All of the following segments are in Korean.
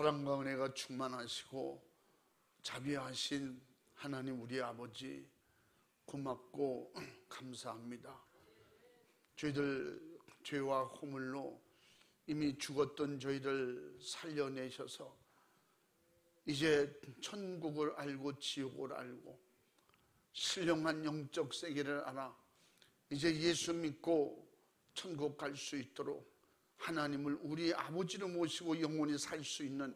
사랑과 은혜가 충만하시고 자비하신 하나님 우리 아버지 고맙고 감사합니다. 저희들 죄와 허물로 이미 죽었던 저희들 살려내셔서 이제 천국을 알고 지옥을 알고 신령한 영적 세계를 알아 이제 예수 믿고 천국 갈 수 있도록 하나님을 우리 아버지로 모시고 영원히 살 수 있는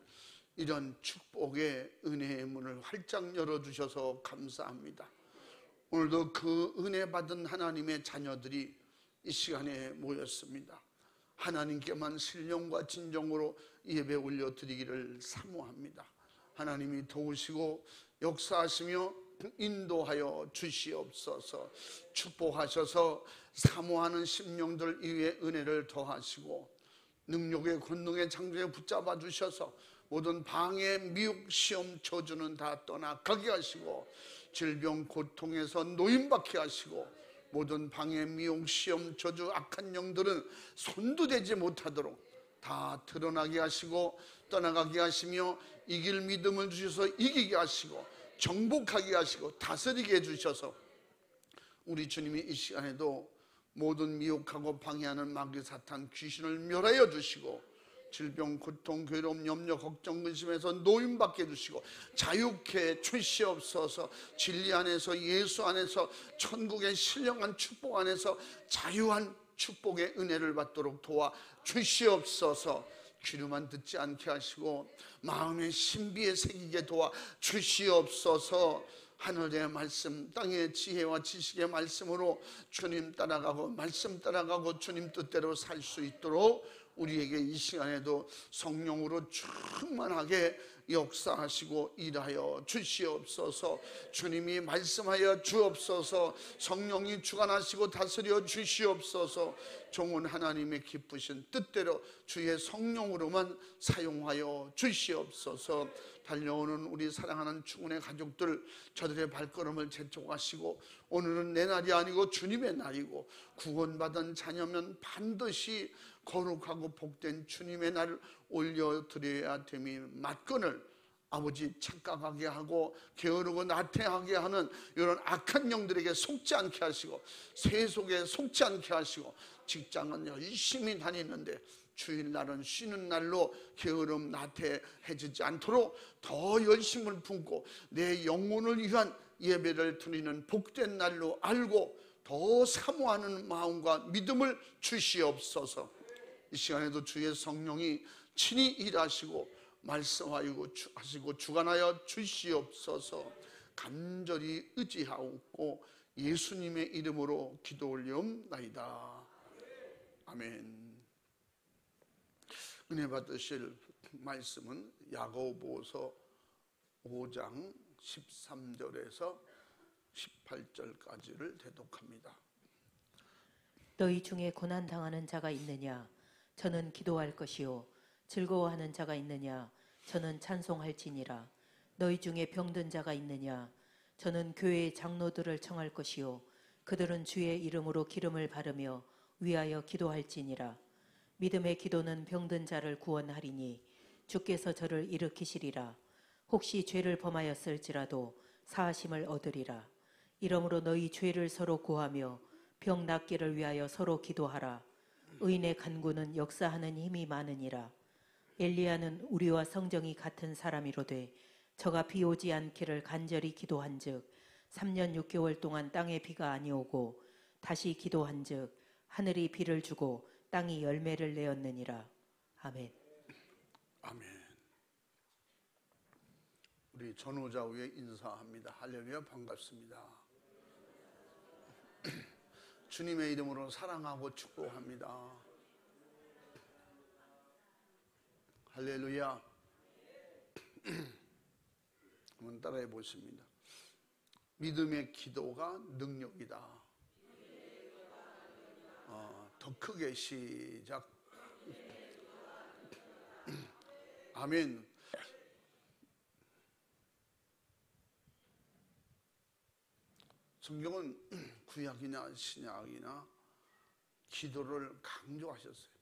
이런 축복의 은혜의 문을 활짝 열어주셔서 감사합니다. 오늘도 그 은혜 받은 하나님의 자녀들이 이 시간에 모였습니다. 하나님께만 신령과 진정으로 예배 올려드리기를 사모합니다. 하나님이 도우시고 역사하시며 인도하여 주시옵소서. 축복하셔서 사모하는 심령들 위에 은혜를 더하시고 능력의 권능의 창조에 붙잡아 주셔서 모든 방해, 미혹, 시험, 저주는 다 떠나가게 하시고 질병, 고통에서 노임받게 하시고 모든 방해, 미혹, 시험, 저주, 악한 영들은 손도 대지 못하도록 다 드러나게 하시고 떠나가게 하시며 이길 믿음을 주셔서 이기게 하시고 정복하게 하시고 다스리게 해주셔서 우리 주님이 이 시간에도 모든 미혹하고 방해하는 마귀 사탄 귀신을 멸하여 주시고 질병, 고통, 괴로움, 염려, 걱정, 근심에서 노임받게 해주시고 자유케 주시옵소서. 진리 안에서 예수 안에서 천국의 신령한 축복 안에서 자유한 축복의 은혜를 받도록 도와 주시옵소서. 귀로만 듣지 않게 하시고 마음의 신비에 새기게 도와 주시옵소서. 하늘의 말씀, 땅의 지혜와 지식의 말씀으로 주님 따라가고 말씀 따라가고 주님 뜻대로 살 수 있도록 우리에게 이 시간에도 성령으로 충만하게 역사하시고 일하여 주시옵소서. 주님이 말씀하여 주옵소서. 성령이 주관하시고 다스려 주시옵소서. 종은 하나님의 기쁘신 뜻대로 주의 성령으로만 사용하여 주시옵소서. 달려오는 우리 사랑하는 충원의 가족들, 저들의 발걸음을 재촉하시고 오늘은 내 날이 아니고 주님의 날이고 구원받은 자녀면 반드시 거룩하고 복된 주님의 날을 올려드려야 됨이 맞건을 아버지 착각하게 하고 게으르고 나태하게 하는 이런 악한 영들에게 속지 않게 하시고 세속에 속지 않게 하시고 직장은 열심히 다니는데 주일날은 쉬는 날로 게으름 나태해지지 않도록 더 열심을 품고 내 영혼을 위한 예배를 드리는 복된 날로 알고 더 사모하는 마음과 믿음을 주시옵소서. 이 시간에도 주의 성령이 친히 일하시고 말씀하시고 주관하여 주시옵소서. 간절히 의지하옵고 예수님의 이름으로 기도 올리옵나이다. 아멘. 은혜 받으실 말씀은 야고보서 5장 13절에서 18절까지를 대독합니다. 너희 중에 고난당하는 자가 있느냐? 저는 기도할 것이요. 즐거워하는 자가 있느냐? 저는 찬송할지니라. 너희 중에 병든 자가 있느냐? 저는 교회의 장로들을 청할 것이요. 그들은 주의 이름으로 기름을 바르며 위하여 기도할지니라. 믿음의 기도는 병든 자를 구원하리니 주께서 저를 일으키시리라. 혹시 죄를 범하였을지라도 사하심을 얻으리라. 이러므로 너희 죄를 서로 고하며 병 낫기를 위하여 서로 기도하라. 의인의 간구는 역사하는 힘이 많으니라. 엘리야는 우리와 성정이 같은 사람이로되 저가 비 오지 않기를 간절히 기도한즉 3년 6개월 동안 땅에 비가 아니오고 다시 기도한즉 하늘이 비를 주고 땅이 열매를 내었느니라. 아멘. 아멘. 우리 전우좌우에 인사합니다. 할렐루야, 반갑습니다. 주님의 이름으로 사랑하고 축복합니다. 할렐루야. 한번 따라해 보십니다. 믿음의 기도가 능력이다. 더 크게 시작. 아멘. 성경은 구약이나 신약이나 기도를 강조하셨어요.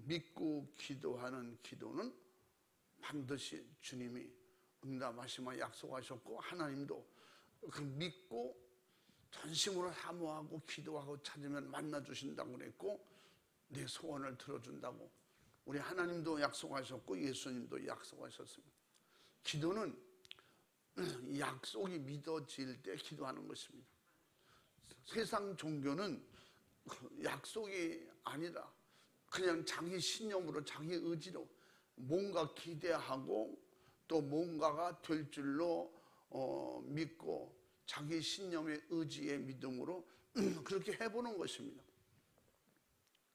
믿고 기도하는 기도는 반드시 주님이 응답하시마 약속하셨고, 하나님도 그 믿고 전심으로 사모하고 기도하고 찾으면 만나주신다고 그랬고, 내 소원을 들어준다고 우리 하나님도 약속하셨고 예수님도 약속하셨습니다. 기도는 약속이 믿어질 때 기도하는 것입니다. 세상 종교는 약속이 아니라 그냥 자기 신념으로 자기 의지로 뭔가 기대하고 또 뭔가가 될 줄로 믿고 자기 신념의 의지의 믿음으로 그렇게 해보는 것입니다.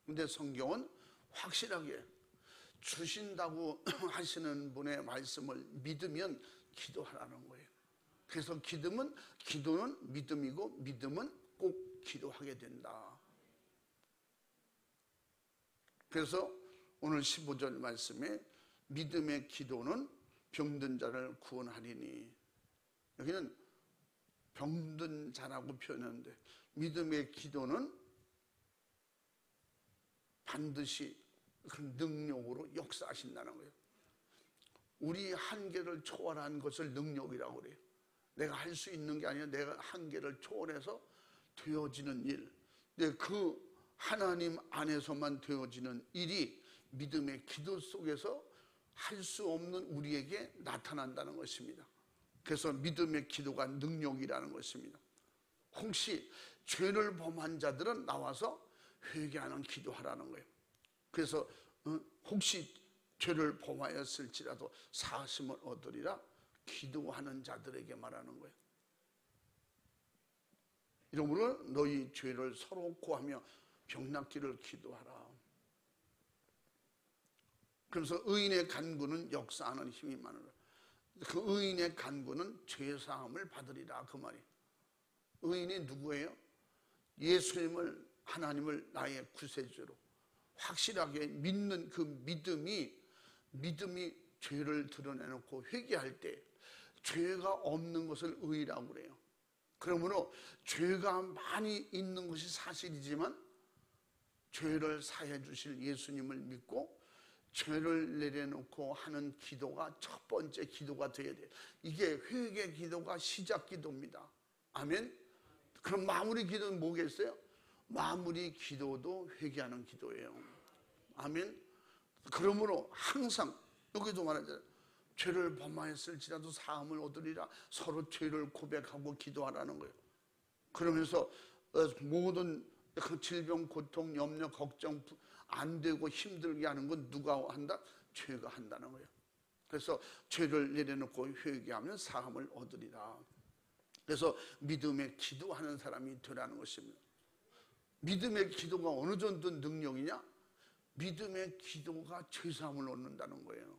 근데 성경은 확실하게 주신다고 하시는 분의 말씀을 믿으면 기도하라는 거예요. 그래서 기도는 믿음이고 믿음은 꼭 기도하게 된다. 그래서 오늘 15절 말씀에 믿음의 기도는 병든 자를 구원하리니, 여기는 병든 자라고 표현하는데 믿음의 기도는 반드시 그 능력으로 역사하신다는 거예요. 우리 한계를 초월한 것을 능력이라고 그래요. 내가 할 수 있는 게 아니라 내가 한계를 초월해서 되어지는 일. 근데 그 하나님 안에서만 되어지는 일이 믿음의 기도 속에서 할 수 없는 우리에게 나타난다는 것입니다. 그래서 믿음의 기도가 능력이라는 것입니다. 혹시 죄를 범한 자들은 나와서 회개하는 기도하라는 거예요. 그래서 혹시 죄를 범하였을지라도 사하심을 얻으리라 기도하는 자들에게 말하는 거예요. 이러므로 너희 죄를 서로 고하며 병낫기를 기도하라. 그래서 의인의 간구는 역사하는 힘이 많으라. 그 의인의 간구는 죄사함을 받으리라, 그 말이. 의인이 누구예요? 예수님을, 하나님을 나의 구세주로 확실하게 믿는 그 믿음이 죄를 드러내놓고 회개할 때 죄가 없는 것을 의라고 그래요. 그러므로 죄가 많이 있는 것이 사실이지만 죄를 사해 주실 예수님을 믿고 죄를 내려놓고 하는 기도가 첫 번째 기도가 되어야 돼요. 이게 회개 기도가 시작 기도입니다. 아멘. 그럼 마무리 기도는 뭐겠어요? 마무리 기도도 회개하는 기도예요. 아멘. 그러므로 항상 여기도 말하잖아요. 죄를 범하였을지라도 사함을 얻으리라. 서로 죄를 고백하고 기도하라는 거예요. 그러면서 모든 그 질병, 고통, 염려, 걱정 안 되고 힘들게 하는 건 누가 한다? 죄가 한다는 거예요. 그래서 죄를 내려놓고 회개하면 사함을 얻으리라. 그래서 믿음의 기도하는 사람이 되라는 것입니다. 믿음의 기도가 어느 정도 능력이냐? 믿음의 기도가 죄사함을 얻는다는 거예요.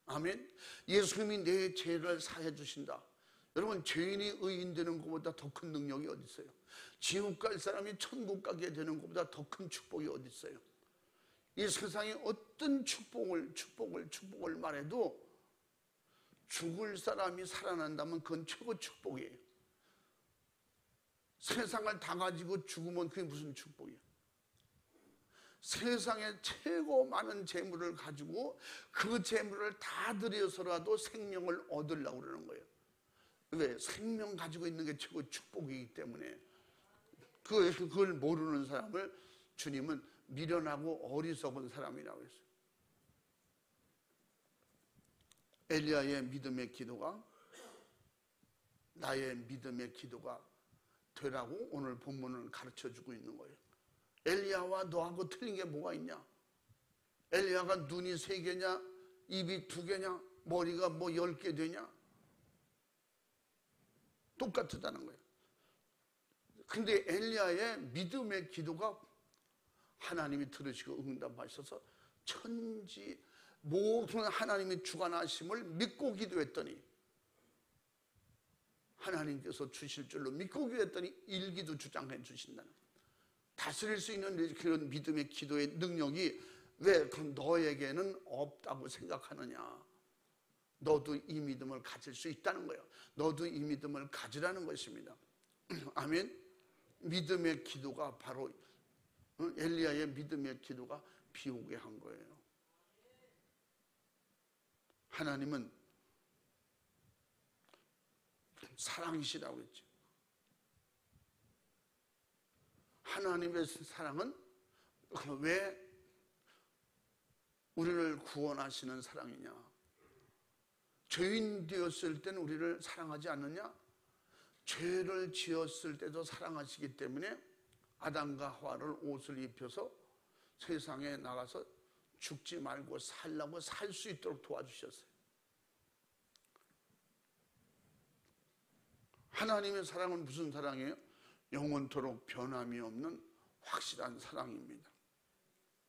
아멘. 예수님이 내 죄를 사해 주신다. 여러분, 죄인이 의인 되는 것보다 더 큰 능력이 어디 있어요? 지옥 갈 사람이 천국 가게 되는 것보다 더 큰 축복이 어디 있어요? 이 세상에 어떤 축복을 말해도 죽을 사람이 살아난다면 그건 최고 축복이에요. 세상을 다 가지고 죽으면 그게 무슨 축복이에요? 세상에 최고 많은 재물을 가지고 그 재물을 다 들여서라도 생명을 얻으려고 그러는 거예요. 왜? 생명 가지고 있는 게 최고 축복이기 때문에. 그걸 모르는 사람을 주님은 미련하고 어리석은 사람이라고 했어요. 엘리야의 믿음의 기도가 나의 믿음의 기도가 되라고 오늘 본문을 가르쳐주고 있는 거예요. 엘리야와 너하고 틀린 게 뭐가 있냐? 엘리야가 눈이 3개냐? 입이 2개냐? 머리가 뭐 10개 되냐? 똑같다는 거예요. 근데 엘리야의 믿음의 기도가 하나님이 들으시고 응답하셔서 천지 모든 하나님의 주관하심을 믿고 기도했더니 하나님께서 주실 줄로 믿고 기도했더니 일기도 주장해 주신다는 거예요. 다스릴 수 있는 그런 믿음의 기도의 능력이 왜 그럼 너에게는 없다고 생각하느냐? 너도 이 믿음을 가질 수 있다는 거예요. 너도 이 믿음을 가지라는 것입니다. 아멘. 믿음의 기도가 바로 엘리야의 믿음의 기도가 비오게 한 거예요. 하나님은 사랑이시라고 했죠. 하나님의 사랑은 왜 우리를 구원하시는 사랑이냐? 죄인 되었을 때는 우리를 사랑하지 않느냐? 죄를 지었을 때도 사랑하시기 때문에 아담과 하와를 옷을 입혀서 세상에 나가서 죽지 말고 살라고 살 수 있도록 도와주셨어요. 하나님의 사랑은 무슨 사랑이에요? 영원토록 변함이 없는 확실한 사랑입니다.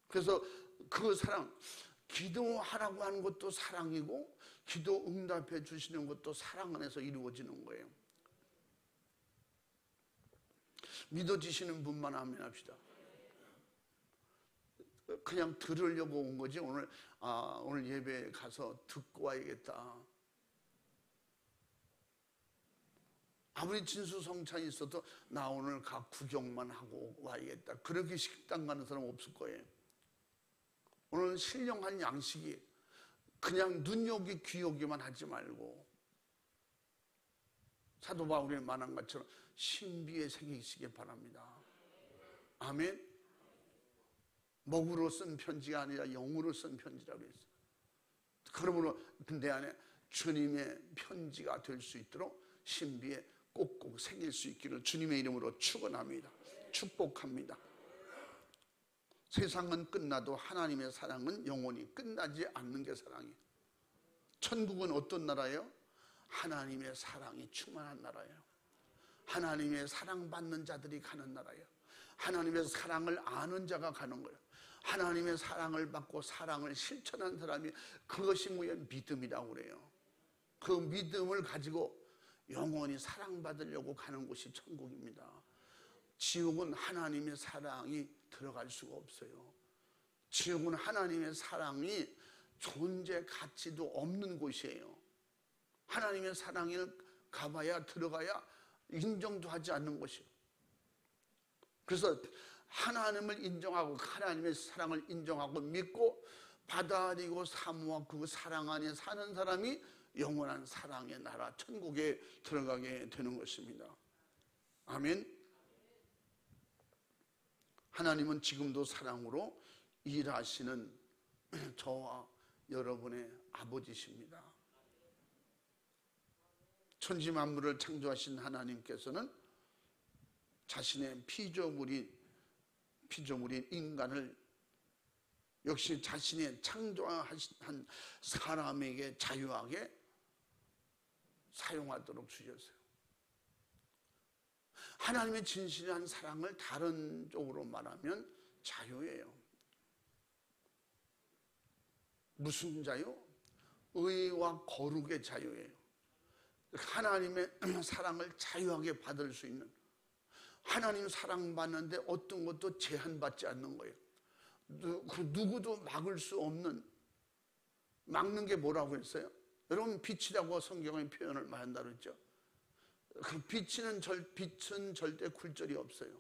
그래서 그 사랑, 기도하라고 하는 것도 사랑이고 기도 응답해 주시는 것도 사랑 안에서 이루어지는 거예요. 믿어지시는 분만 아멘 합시다. 그냥 들으려고 온 거지 오늘 오늘 예배에 가서 듣고 와야겠다. 아무리 진수성찬이 있어도 나 오늘 가 구경만 하고 와야겠다. 그렇게 식당 가는 사람 없을 거예요. 오늘 신령한 양식이 그냥 눈요기 귀요기만 하지 말고 사도 바울이 말한 것처럼 신비에 새기시기 바랍니다. 아멘. 먹으로 쓴 편지가 아니라 영으로 쓴 편지라고 했어요. 그러므로 내 안에 주님의 편지가 될 수 있도록 신비에 꼭꼭 새길 수 있기를 주님의 이름으로 축원합니다. 축복합니다. 세상은 끝나도 하나님의 사랑은 영원히 끝나지 않는 게 사랑이에요. 천국은 어떤 나라예요? 하나님의 사랑이 충만한 나라예요. 하나님의 사랑받는 자들이 가는 나라예요. 하나님의 사랑을 아는 자가 가는 거예요. 하나님의 사랑을 받고 사랑을 실천한 사람이, 그것이 뭐예요? 믿음이라고 그래요. 그 믿음을 가지고 영원히 사랑받으려고 가는 곳이 천국입니다. 지옥은 하나님의 사랑이 들어갈 수가 없어요. 지옥은 하나님의 사랑이 존재 가치도 없는 곳이에요. 하나님의 사랑을 가봐야 들어가야 인정도 하지 않는 곳이에요. 그래서 하나님을 인정하고 하나님의 사랑을 인정하고 믿고 받아들이고 사모하고 그 사랑 안에 사는 사람이 영원한 사랑의 나라 천국에 들어가게 되는 것입니다. 아멘. 하나님은 지금도 사랑으로 일하시는 저와 여러분의 아버지십니다. 천지 만물을 창조하신 하나님께서는 자신의 피조물인 인간을 역시 자신의 창조한 사람에게 자유하게 사용하도록 주셨어요. 하나님의 진실한 사랑을 다른 쪽으로 말하면 자유예요. 무슨 자유? 의와 거룩의 자유예요. 하나님의 사랑을 자유하게 받을 수 있는, 하나님 사랑받는데 어떤 것도 제한받지 않는 거예요. 누구도 막을 수 없는, 막는 게 뭐라고 했어요? 여러분, 빛이라고 성경의 표현을 많이 한다고 했죠. 그 빛은 절대 굴절이 없어요.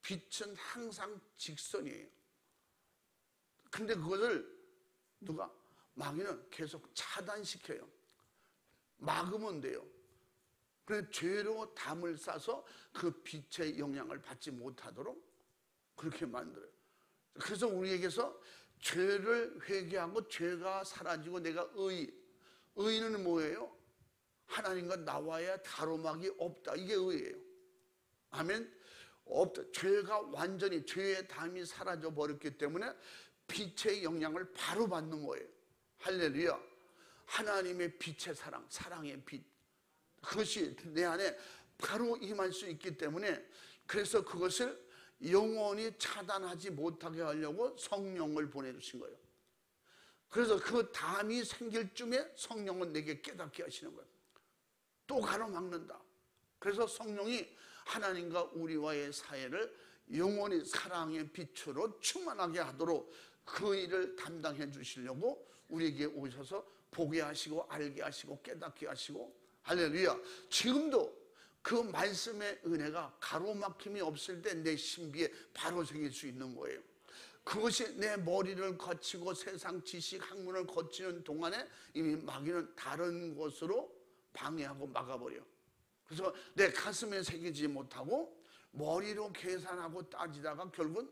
빛은 항상 직선이에요. 근데 그것을 누가 마귀는 계속 차단시켜요. 막으면 돼요. 그래서 죄로 담을 싸서 그 빛의 영향을 받지 못하도록 그렇게 만들어요. 그래서 우리에게서 죄를 회개하고 죄가 사라지고 내가 의는 뭐예요? 하나님과 나와야 가로막이 없다. 이게 의예요. 아멘. 없다. 죄가 완전히, 죄의 담이 사라져 버렸기 때문에 빛의 영향을 바로 받는 거예요. 할렐루야. 하나님의 빛의 사랑, 사랑의 빛, 그것이 내 안에 바로 임할 수 있기 때문에, 그래서 그것을 영원히 차단하지 못하게 하려고 성령을 보내주신 거예요. 그래서 그 담이 생길 쯤에 성령은 내게 깨닫게 하시는 거예요. 또 가로막는다. 그래서 성령이 하나님과 우리와의 사이를 영원히 사랑의 빛으로 충만하게 하도록 그 일을 담당해 주시려고 우리에게 오셔서 보게 하시고 알게 하시고 깨닫게 하시고, 할렐루야. 지금도 그 말씀의 은혜가 가로막힘이 없을 때 내 신비에 바로 생길 수 있는 거예요. 그것이 내 머리를 거치고 세상 지식 학문을 거치는 동안에 이미 마귀는 다른 것으로 방해하고 막아버려. 그래서 내 가슴에 새기지 못하고 머리로 계산하고 따지다가 결국은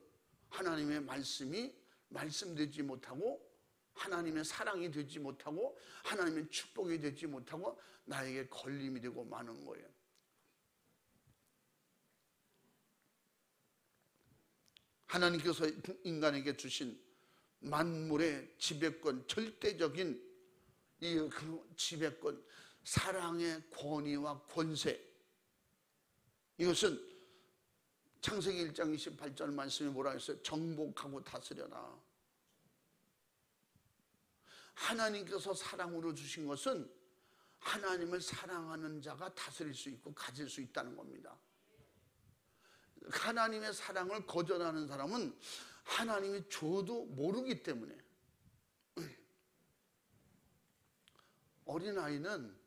하나님의 말씀이 말씀되지 못하고 하나님의 사랑이 되지 못하고 하나님의 축복이 되지 못하고 나에게 걸림이 되고 마는 거예요. 하나님께서 인간에게 주신 만물의 지배권, 절대적인 그 지배권, 사랑의 권위와 권세, 이것은 창세기 1장 28절 말씀이 뭐라 했어요? 정복하고 다스려라. 하나님께서 사랑으로 주신 것은 하나님을 사랑하는 자가 다스릴 수 있고 가질 수 있다는 겁니다. 하나님의 사랑을 거절하는 사람은 하나님이 줘도 모르기 때문에. 어린아이는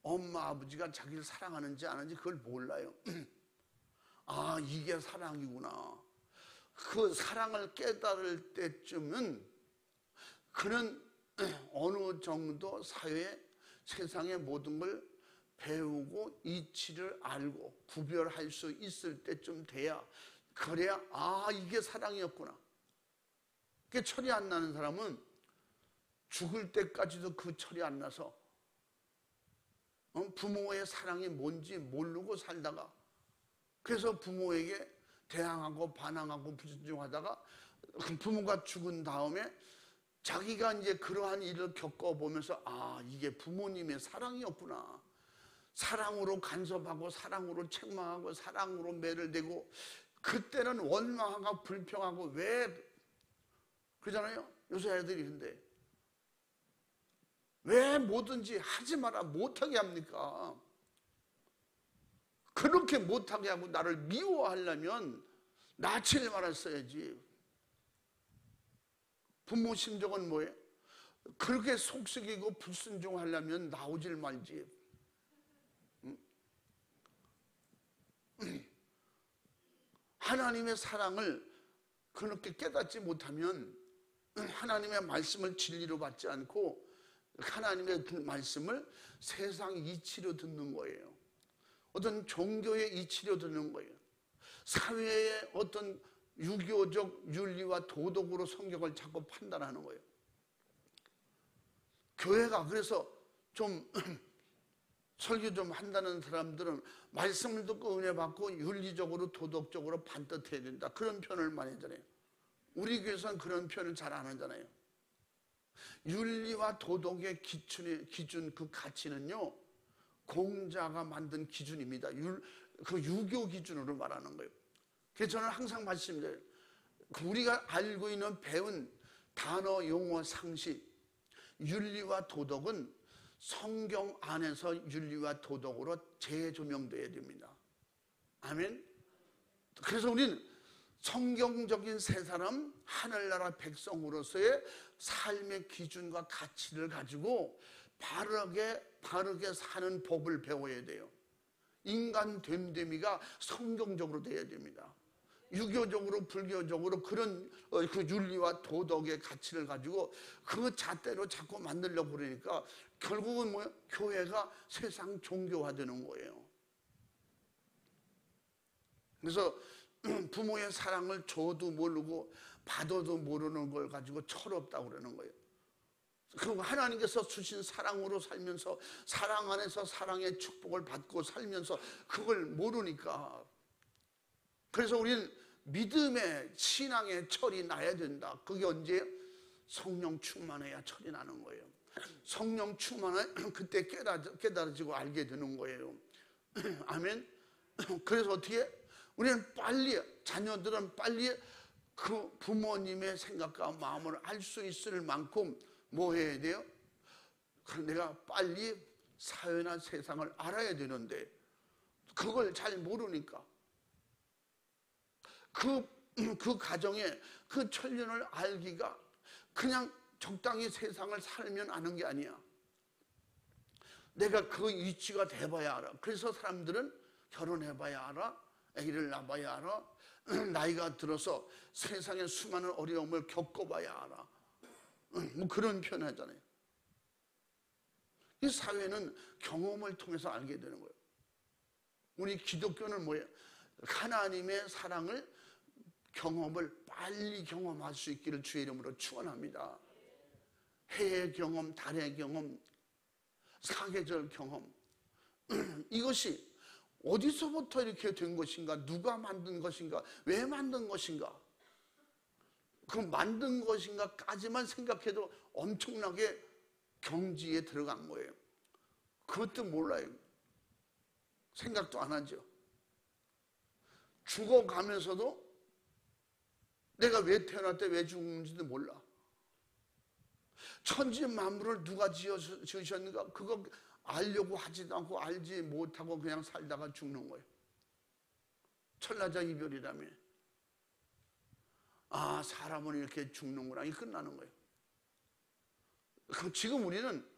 엄마 아버지가 자기를 사랑하는지 안 하는지 그걸 몰라요. 아, 이게 사랑이구나. 그 사랑을 깨달을 때쯤은 그는 어느 정도 사회에 세상의 모든 걸 배우고 이치를 알고 구별할 수 있을 때쯤 돼야, 그래야 아, 이게 사랑이었구나. 그게 철이 안 나는 사람은 죽을 때까지도 그 철이 안 나서 부모의 사랑이 뭔지 모르고 살다가, 그래서 부모에게 대항하고 반항하고 불순종하다가 부모가 죽은 다음에 자기가 이제 그러한 일을 겪어보면서 아, 이게 부모님의 사랑이었구나. 사랑으로 간섭하고 사랑으로 책망하고 사랑으로 매를 대고, 그때는 원망하고 불평하고 왜 그러잖아요. 요새 애들이. 근데 왜 뭐든지 하지 마라 못하게 합니까? 그렇게 못하게 하고 나를 미워하려면 낳지를 말았어야지. 부모 심정은 뭐예요? 그렇게 속썩이고 불순종하려면 나오질 말지. 하나님의 사랑을 그렇게 깨닫지 못하면 하나님의 말씀을 진리로 받지 않고 하나님의 그 말씀을 세상 이치로 듣는 거예요. 어떤 종교의 이치로 듣는 거예요. 사회의 어떤 유교적 윤리와 도덕으로 성경을 자꾸 판단하는 거예요. 교회가 그래서 좀 설교 좀 한다는 사람들은 말씀을 듣고 은혜 받고 윤리적으로 도덕적으로 반듯해야 된다, 그런 표현을 많이 하잖아요. 우리 교회에서는 그런 표현을 잘 안 하잖아요. 윤리와 도덕의 기준, 그 가치는요, 공자가 만든 기준입니다. 그 유교 기준으로 말하는 거예요. 그래서 저는 항상 말씀드려요. 우리가 알고 있는 배운 단어, 용어, 상식, 윤리와 도덕은 성경 안에서 윤리와 도덕으로 재조명되어야 됩니다. 아멘. 그래서 우리는 성경적인 세 사람, 하늘나라 백성으로서의 삶의 기준과 가치를 가지고 바르게 사는 법을 배워야 돼요. 인간 됨됨이가 성경적으로 돼야 됩니다. 유교적으로 불교적으로 그런 그 윤리와 도덕의 가치를 가지고 그 잣대로 자꾸 만들려고 그러니까 결국은 뭐예요? 교회가 세상 종교화되는 거예요. 그래서 부모의 사랑을 줘도 모르고 받아도 모르는 걸 가지고 철없다고 그러는 거예요. 그리고 하나님께서 주신 사랑으로 살면서 사랑 안에서 사랑의 축복을 받고 살면서 그걸 모르니까, 그래서 우리는 믿음의 신앙의 철이 나야 된다. 그게 언제예요? 성령 충만해야 철이 나는 거예요. 성령 충만해 그때 깨달아지고 알게 되는 거예요. 아멘. 그래서 어떻게? 우리는 빨리, 자녀들은 빨리 그 부모님의 생각과 마음을 알 수 있을 만큼 뭐 해야 돼요? 내가 빨리 사회나 세상을 알아야 되는데 그걸 잘 모르니까 그 가정에 그 천륜을 알기가 그냥 적당히 세상을 살면 아는 게 아니야. 내가 그 위치가 돼봐야 알아. 그래서 사람들은 결혼해봐야 알아, 아기를 낳아봐야 알아, 나이가 들어서 세상의 수많은 어려움을 겪어봐야 알아. 뭐 그런 표현 하잖아요. 이 사회는 경험을 통해서 알게 되는 거예요. 우리 기독교는 뭐예요? 하나님의 사랑을 경험을 빨리 경험할 수 있기를 주의 이름으로 축원합니다. 해의 경험, 달의 경험, 사계절 경험, 이것이 어디서부터 이렇게 된 것인가? 누가 만든 것인가? 왜 만든 것인가? 그 만든 것인가까지만 생각해도 엄청나게 경지에 들어간 거예요. 그것도 몰라요. 생각도 안 하죠. 죽어가면서도 내가 왜 태어났대, 왜 죽는지도 몰라. 천지 만물을 누가 지으셨는가? 그거 알려고 하지도 않고 알지 못하고 그냥 살다가 죽는 거예요. 천하자 이별이라며. 아, 사람은 이렇게 죽는구나. 이 끝나는 거예요. 지금 우리는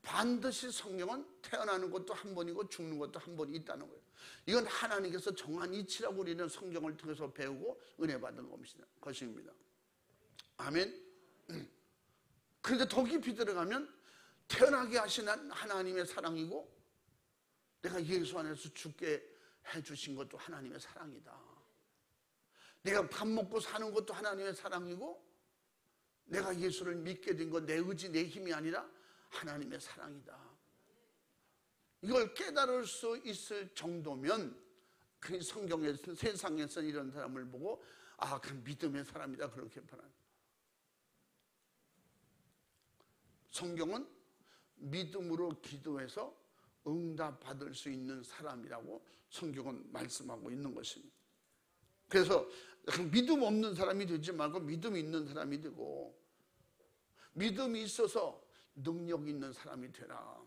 반드시 성경은 태어나는 것도 한 번이고 죽는 것도 한 번이 있다는 거예요. 이건 하나님께서 정한 이치라고 우리는 성경을 통해서 배우고 은혜 받은 것입니다. 아멘. 그런데 더 깊이 들어가면 태어나게 하신 하나님의 사랑이고 내가 예수 안에서 죽게 해주신 것도 하나님의 사랑이다. 내가 밥 먹고 사는 것도 하나님의 사랑이고 내가 예수를 믿게 된 건 내 의지, 내 힘이 아니라 하나님의 사랑이다. 이걸 깨달을 수 있을 정도면 그 성경에서, 세상에서 이런 사람을 보고 아, 그 믿음의 사람이다, 그렇게 말하는. 성경은 믿음으로 기도해서 응답받을 수 있는 사람이라고 성경은 말씀하고 있는 것입니다. 그래서 믿음 없는 사람이 되지 말고 믿음 있는 사람이 되고 믿음이 있어서 능력 있는 사람이 되라.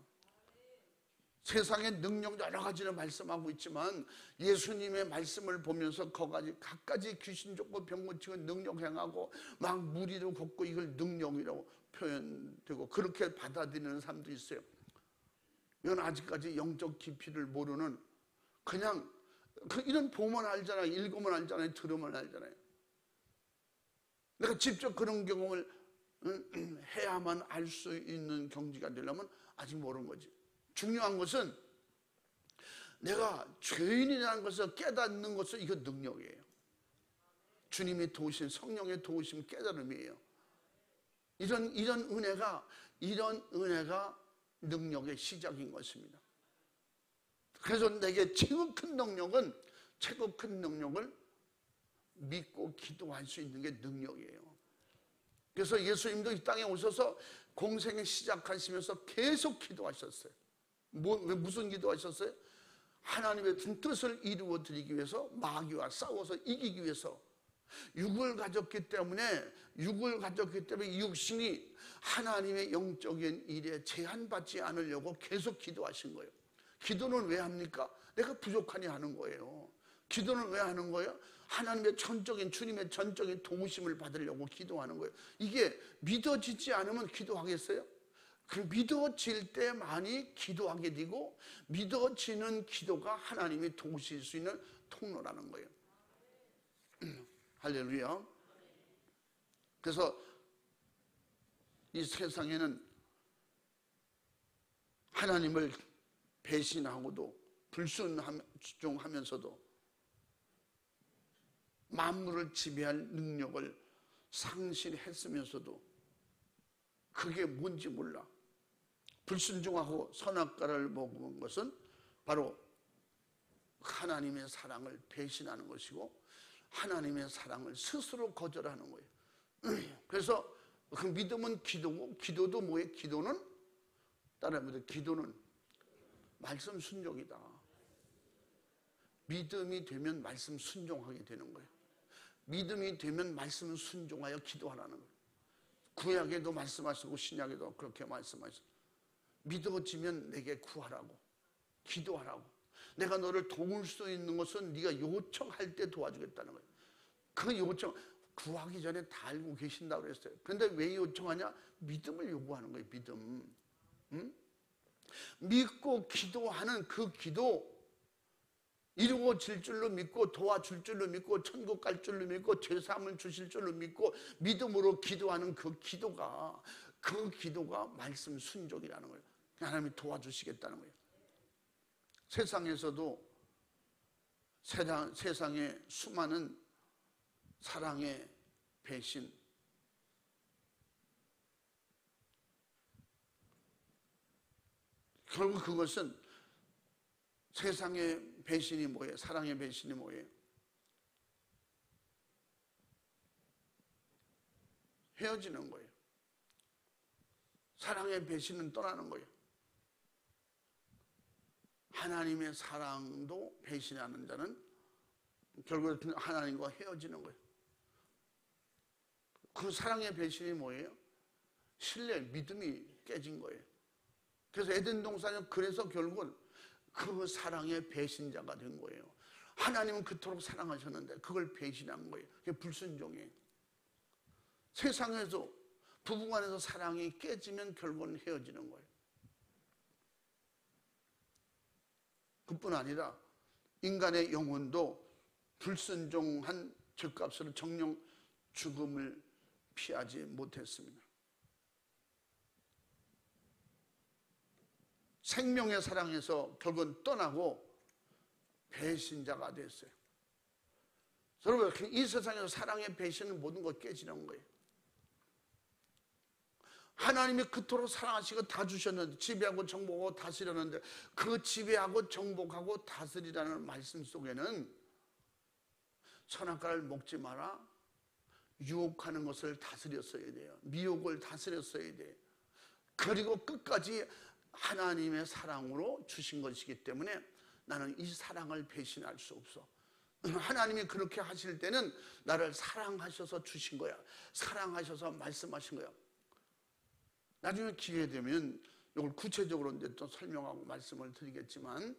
세상에 능력 여러 가지를 말씀하고 있지만 예수님의 말씀을 보면서 갖가지 귀신 쫓고 병 고치고 능력 행하고 막 무리로 걷고 이걸 능력이라고 표현되고 그렇게 받아들이는 사람도 있어요. 이건 아직까지 영적 깊이를 모르는 그냥 이런 보면 알잖아요. 읽으면 알잖아요. 들으면 알잖아요. 내가 직접 그런 경험을 해야만 알 수 있는 경지가 되려면 아직 모르는 거지. 중요한 것은 내가 죄인이라는 것을 깨닫는 것은 이거 능력이에요. 주님이 도우신 성령의 도우심 깨달음이에요. 이런 은혜가 능력의 시작인 것입니다. 그래서 내게 최고 큰 능력을 믿고 기도할 수 있는 게 능력이에요. 그래서 예수님도 이 땅에 오셔서 공생을 시작하시면서 계속 기도하셨어요. 무슨 기도하셨어요? 하나님의 뜻을 이루어 드리기 위해서 마귀와 싸워서 이기기 위해서 육을 가졌기 때문에 이 육신이 하나님의 영적인 일에 제한받지 않으려고 계속 기도하신 거예요. 기도는 왜 합니까? 내가 부족하니 하는 거예요. 기도는 왜 하는 거예요? 하나님의 주님의 전적인 도우심을 받으려고 기도하는 거예요. 이게 믿어지지 않으면 기도하겠어요? 그 믿어질 때만이 기도하게 되고 믿어지는 기도가 하나님이 도우실 수 있는 통로라는 거예요. 할렐루야. 그래서 이 세상에는 하나님을 배신하고도 불순종하면서도 만물을 지배할 능력을 상실했으면서도 그게 뭔지 몰라. 불순종하고 선악과를 먹은 것은 바로 하나님의 사랑을 배신하는 것이고 하나님의 사랑을 스스로 거절하는 거예요. 그래서 그 믿음은 기도고 기도도 뭐예요? 기도는 따라합니다. 기도는 말씀 순종이다. 믿음이 되면 말씀 순종하게 되는 거예요. 믿음이 되면 말씀 순종하여 기도하라는 거예요. 구약에도 말씀하시고 신약에도 그렇게 말씀하시고 믿어지면 내게 구하라고 기도하라고. 내가 너를 도울 수 있는 것은 네가 요청할 때 도와주겠다는 거예요. 그 요청 구하기 전에 다 알고 계신다고 그랬어요. 그런데 왜 요청하냐? 믿음을 요구하는 거예요. 믿음. 믿고 기도하는 그 기도, 이루어질 줄로 믿고 도와줄 줄로 믿고 천국 갈 줄로 믿고 죄사함을 주실 줄로 믿고 믿음으로 기도하는 그 기도가 말씀 순종이라는 거예요. 하나님이 도와주시겠다는 거예요. 세상에서도 세상에 수많은 사랑의 배신, 결국 그것은 세상의 배신이 뭐예요? 사랑의 배신이 뭐예요? 헤어지는 거예요. 사랑의 배신은 떠나는 거예요. 하나님의 사랑도 배신하는 자는 결국 하나님과 헤어지는 거예요. 그 사랑의 배신이 뭐예요? 신뢰, 믿음이 깨진 거예요. 그래서 에덴 동산은 그래서 결국은 그 사랑의 배신자가 된 거예요. 하나님은 그토록 사랑하셨는데 그걸 배신한 거예요. 그게 불순종이에요. 세상에서 부부간에서 사랑이 깨지면 결국은 헤어지는 거예요. 그뿐 아니라 인간의 영혼도 불순종한 죄값으로 정령 죽음을 피하지 못했습니다. 생명의 사랑에서 결국은 떠나고 배신자가 됐어요. 여러분, 이 세상에서 사랑의 배신은 모든 것 깨지는 거예요. 하나님이 그토록 사랑하시고 다 주셨는데, 지배하고 정복하고 다스리는데, 그 지배하고 정복하고 다스리라는 말씀 속에는 선악과를 먹지 마라, 유혹하는 것을 다스렸어야 돼요. 미혹을 다스렸어야 돼요. 그리고 끝까지 하나님의 사랑으로 주신 것이기 때문에 나는 이 사랑을 배신할 수 없어. 하나님이 그렇게 하실 때는 나를 사랑하셔서 주신 거야. 사랑하셔서 말씀하신 거야. 나중에 기회 되면 이걸 구체적으로 이제 또 설명하고 말씀을 드리겠지만,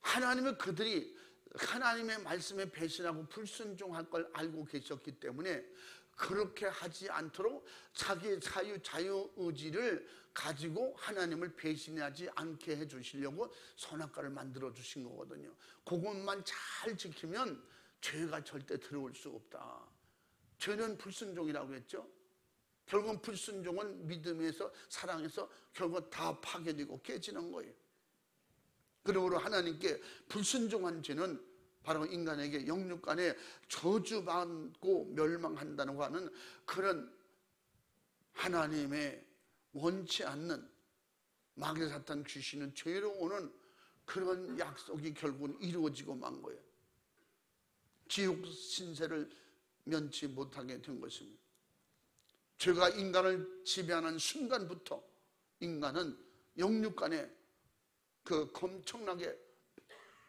하나님은 그들이 하나님의 말씀에 배신하고 불순종할 걸 알고 계셨기 때문에 그렇게 하지 않도록 자기의 자유의지를 가지고 하나님을 배신하지 않게 해주시려고 선악과를 만들어 주신 거거든요. 그것만 잘 지키면 죄가 절대 들어올 수 없다. 죄는 불순종이라고 했죠. 결국은 불순종은 믿음에서, 사랑에서 결국 다 파괴되고 깨지는 거예요. 그러므로 하나님께 불순종한 죄는 바로 인간에게 영육간에 저주받고 멸망한다고 하는 그런 하나님의 원치 않는 마귀 사탄 주시는 죄로 오는 그런 약속이 결국은 이루어지고 만 거예요. 지옥 신세를 면치 못하게 된 것입니다. 죄가 인간을 지배하는 순간부터 인간은 영육간에 그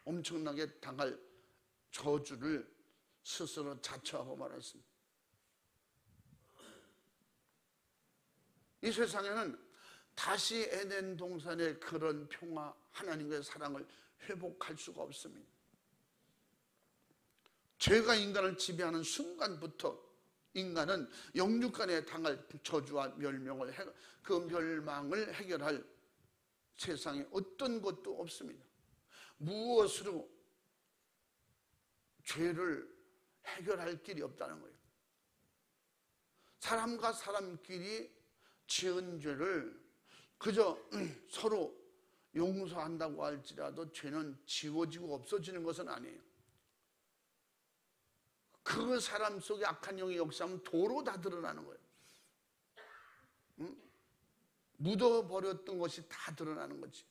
엄청나게 당할 저주를 스스로 자처하고 말았습니다. 이 세상에는 다시 에덴 동산의 그런 평화, 하나님의 사랑을 회복할 수가 없습니다. 죄가 인간을 지배하는 순간부터 인간은 영육간에 당할 저주와 그 멸망을 해결할 세상에 어떤 것도 없습니다. 무엇으로 죄를 해결할 길이 없다는 거예요. 사람과 사람끼리 지은 죄를 그저 서로 용서한다고 할지라도 죄는 지워지고 없어지는 것은 아니에요. 그 사람 속에 악한 영이 역사하면 도로 다 드러나는 거예요. 묻어버렸던 것이 다 드러나는 거지.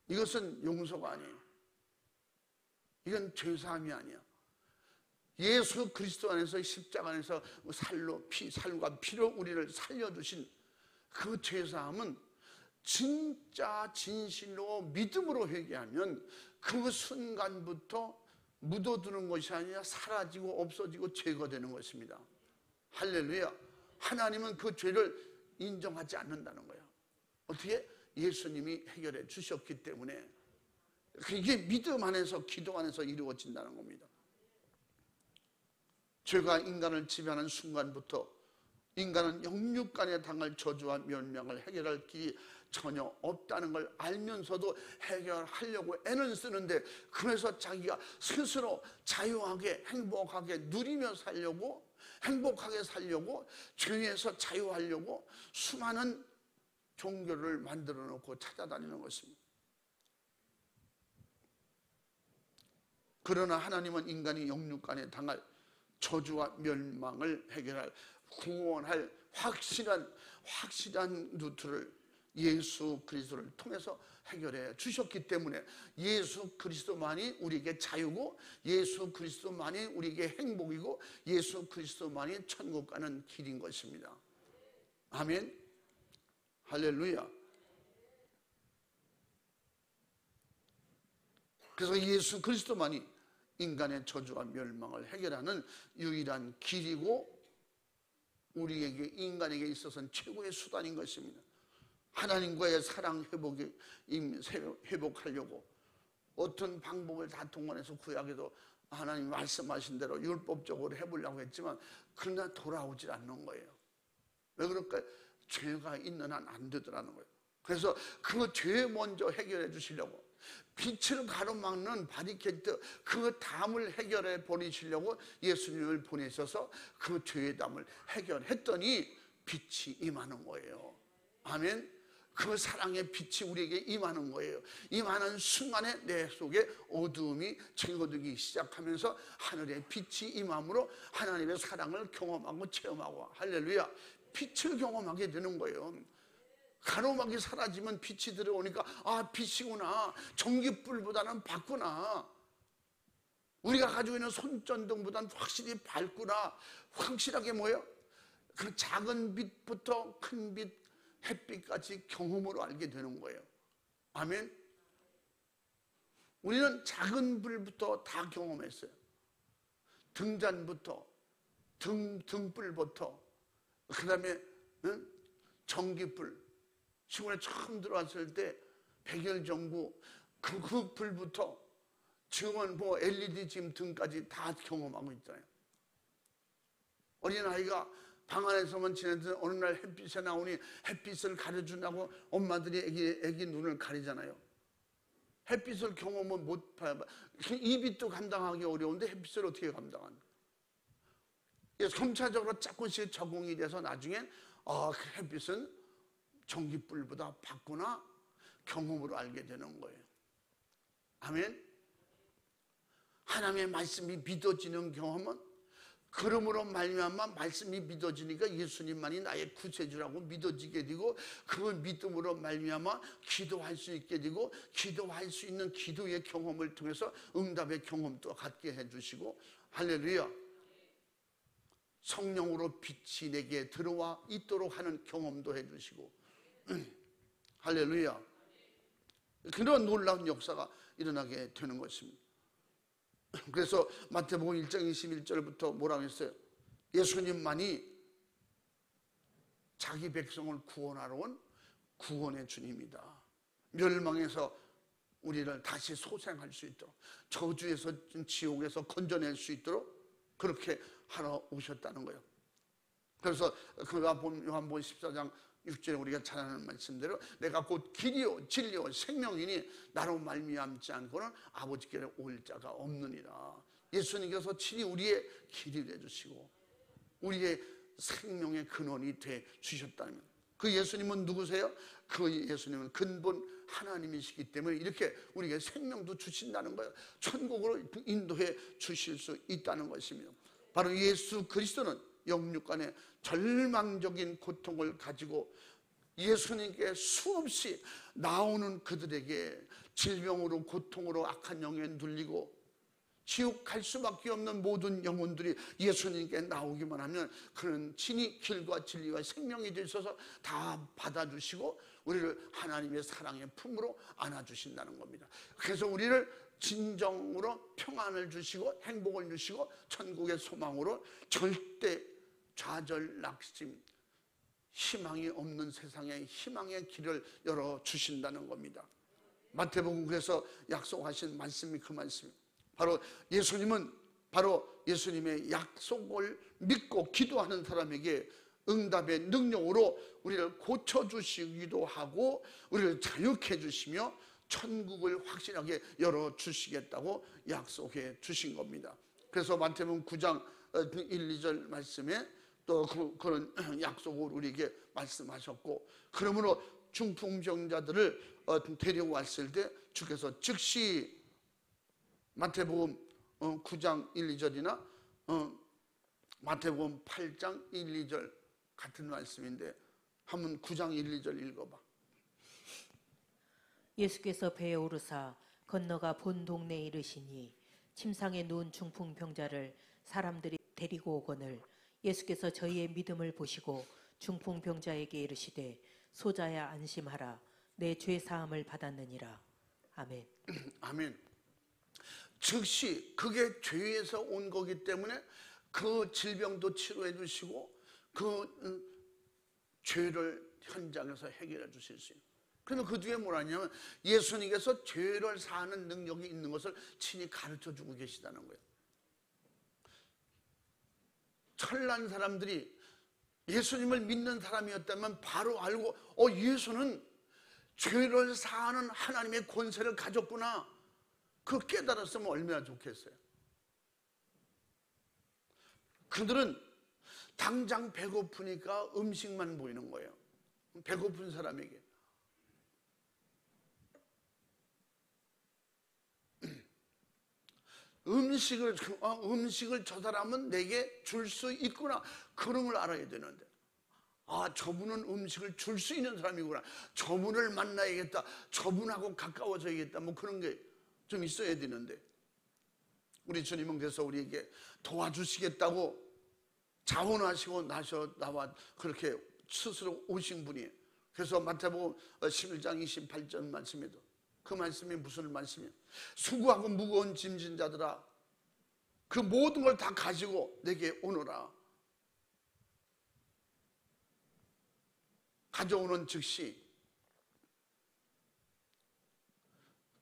이것은 용서가 아니에요. 이건 죄사함이 아니야. 예수 그리스도 안에서, 십자가 안에서 살과 피로 우리를 살려주신 그 죄사함은 진짜 진실로 믿음으로 회개하면 그 순간부터 묻어두는 것이 아니라 사라지고 없어지고 제거되는 것입니다. 할렐루야. 하나님은 그 죄를 인정하지 않는다는 거예요. 어떻게? 예수님이 해결해 주셨기 때문에. 이게 믿음 안에서, 기도 안에서 이루어진다는 겁니다. 죄가 인간을 지배하는 순간부터 인간은 영육간에 당할 저주와 멸망을 해결할 길이 전혀 없다는 걸 알면서도 해결하려고 애는 쓰는데, 그래서 자기가 스스로 자유하게 행복하게 누리며 살려고, 행복하게 살려고, 죄에서 자유하려고 수많은 종교를 만들어 놓고 찾아다니는 것입니다. 그러나 하나님은 인간이 영육간에 당할 저주와 멸망을 해결할, 구원할 확실한 루트를 예수 그리스도를 통해서 해결해 주셨기 때문에, 예수 그리스도만이 우리에게 자유고, 예수 그리스도만이 우리에게 행복이고, 예수 그리스도만이 천국 가는 길인 것입니다. 아멘. 할렐루야. 그래서 예수 그리스도만이 인간의 저주와 멸망을 해결하는 유일한 길이고, 우리에게, 인간에게 있어서는 최고의 수단인 것입니다. 하나님과의 사랑 회복하려고 어떤 방법을 다 동원해서 구약에도 하나님 말씀하신 대로 율법적으로 해보려고 했지만, 그러나 돌아오질 않는 거예요. 왜 그럴까요? 죄가 있는 한 안 되더라는 거예요. 그래서 그 죄 먼저 해결해 주시려고, 빛을 가로막는 바리케이트, 그 담을 해결해 버리시려고 예수님을 보내셔서 그 죄의 담을 해결했더니 빛이 임하는 거예요. 아멘. 그 사랑의 빛이 우리에게 임하는 거예요. 임하는 순간에 내 속에 어두움이 제거되기 시작하면서 하늘의 빛이 임함으로 하나님의 사랑을 경험하고 체험하고, 할렐루야, 빛을 경험하게 되는 거예요. 가로막이 사라지면 빛이 들어오니까, 아, 빛이구나, 전기불보다는 밝구나, 우리가 가지고 있는 손전등보다는 확실히 밝구나, 확실하게 뭐예요? 그 작은 빛부터 큰 빛, 햇빛까지 경험으로 알게 되는 거예요. 아멘. 우리는 작은 불부터 다 경험했어요. 등잔부터, 등불부터, 그 다음에 전기불, 시골에 처음 들어왔을 때 백열전구, 그 불부터 지금은 뭐 LED 지금 등까지 다 경험하고 있잖아요. 어린아이가 방 안에서만 지내던 어느 날 햇빛에 나오니 햇빛을 가려준다고 엄마들이 애기 눈을 가리잖아요. 햇빛을 경험을 못 봐요. 이 빛도 감당하기 어려운데 햇빛을 어떻게 감당합니까? 점차적으로 조금씩 적응이 돼서 나중엔 그 햇빛은 전기불보다 밝구나, 경험으로 알게 되는 거예요. 아멘. 하나님의 말씀이 믿어지는 경험은, 그러므로 말미암아 말씀이 믿어지니까 예수님만이 나의 구세주라고 믿어지게 되고, 그 믿음으로 말미암아 기도할 수 있게 되고, 기도할 수 있는 기도의 경험을 통해서 응답의 경험도 갖게 해주시고, 할렐루야, 성령으로 빛이 내게 들어와 있도록 하는 경험도 해주시고, 할렐루야, 그런 놀라운 역사가 일어나게 되는 것입니다. 그래서 마태복음 1장 21절부터 뭐라고 했어요? 예수님만이 자기 백성을 구원하러 온 구원의 주님이다. 멸망에서 우리를 다시 소생할 수 있도록, 저주에서, 지옥에서 건져낼 수 있도록 그렇게 하러 오셨다는 거예요. 그래서 그가 본 요한복음 14장 6절에 우리가 잘 아는 말씀대로, 내가 곧 길이요 진리요 생명이니 나로 말미암지 않고는 아버지께로 올 자가 없느니라. 예수님께서 친히 우리의 길이 되주시고 우리의 생명의 근원이 돼 주셨다면, 그 예수님은 누구세요? 그 예수님은 근본 하나님이시기 때문에 이렇게 우리에게 생명도 주신다는 거예요. 천국으로 인도해 주실 수 있다는 것입니다. 바로 예수 그리스도는 영육간의 절망적인 고통을 가지고 예수님께 수없이 나오는 그들에게 질병으로, 고통으로, 악한 영에 눌리고 지옥 갈 수밖에 없는 모든 영혼들이 예수님께 나오기만 하면 그는 친히 길과 진리와 생명이 되셔서 다 받아주시고 우리를 하나님의 사랑의 품으로 안아주신다는 겁니다. 그래서 우리를 진정으로 평안을 주시고 행복을 주시고 천국의 소망으로 절대 좌절 낙심, 희망이 없는 세상에 희망의 길을 열어주신다는 겁니다. 마태복음 그래서 약속하신 말씀이 그 말씀입니다. 바로 예수님은 바로 예수님의 약속을 믿고 기도하는 사람에게 응답의 능력으로 우리를 고쳐주시기도 하고 우리를 자유케 해주시며 천국을 확실하게 열어주시겠다고 약속해 주신 겁니다. 그래서 마태복음 9장 1, 2절 말씀에 또 그런 약속을 우리에게 말씀하셨고, 그러므로 중풍병자들을 데리고 왔을 때 주께서 즉시 마태복음 9장 1, 2절이나 마태복음 8장 1, 2절 같은 말씀인데 한번 9장 1, 2절 읽어봐. 예수께서 배에 오르사 건너가 본 동네에 이르시니 침상에 누운 중풍병자를 사람들이 데리고 오거늘 예수께서 저희의 믿음을 보시고 중풍병자에게 이르시되 소자야 안심하라 내 죄 사함을 받았느니라. 아멘. 아멘. 즉시 그게 죄에서 온 거기 때문에 그 질병도 치료해 주시고 그 죄를 현장에서 해결해 주실 수 있는. 그러면 그 뒤에 뭐라냐면 예수님께서 죄를 사하는 능력이 있는 것을 친히 가르쳐 주고 계시다는 거예요. 천난 사람들이 예수님을 믿는 사람이었다면 바로 알고 예수는 죄를 사하는 하나님의 권세를 가졌구나, 그 깨달았으면 얼마나 좋겠어요. 그들은 당장 배고프니까 음식만 보이는 거예요. 배고픈 사람에게 음식을 저 사람은 내게 줄 수 있구나, 그런 걸 알아야 되는데, 저분은 음식을 줄 수 있는 사람이구나, 저분을 만나야겠다, 저분하고 가까워져야겠다, 뭐 그런 게 좀 있어야 되는데, 우리 주님은 그래서 우리에게 도와주시겠다고 자원하시고 나와 그렇게 스스로 오신 분이에요. 그래서 마태복음 11장 28절 말씀에도 그 말씀이 무슨 말씀이에요? 수고하고 무거운 짐진 자들아 그 모든 걸 다 가지고 내게 오너라. 가져오는 즉시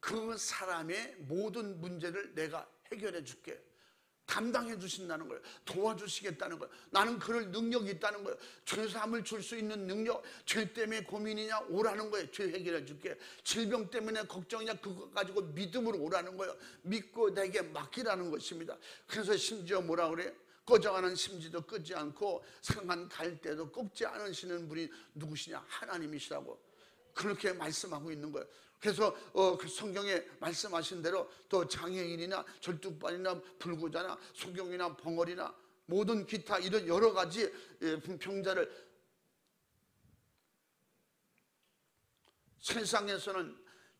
그 사람의 모든 문제를 내가 해결해 줄게, 감당해 주신다는 거예요. 도와주시겠다는 거예요. 나는 그럴 능력이 있다는 거예요. 죄사함을 줄 수 있는 능력, 죄 때문에 고민이냐 오라는 거예요. 죄 해결해 줄게. 질병 때문에 걱정이냐 그거 가지고 믿음으로 오라는 거예요. 믿고 내게 맡기라는 것입니다. 그래서 심지어 뭐라 그래요? 꺼져가는 심지도 끄지 않고 상한 갈대도 꺾지 않으시는 분이 누구시냐? 하나님이시라고 그렇게 말씀하고 있는 거예요. 그래서 그 성경에 말씀하신 대로 또 장애인이나 절뚝발이나 불구자나 소경이나 벙어리나 모든 기타 이런 여러 가지 병자를 세상에서는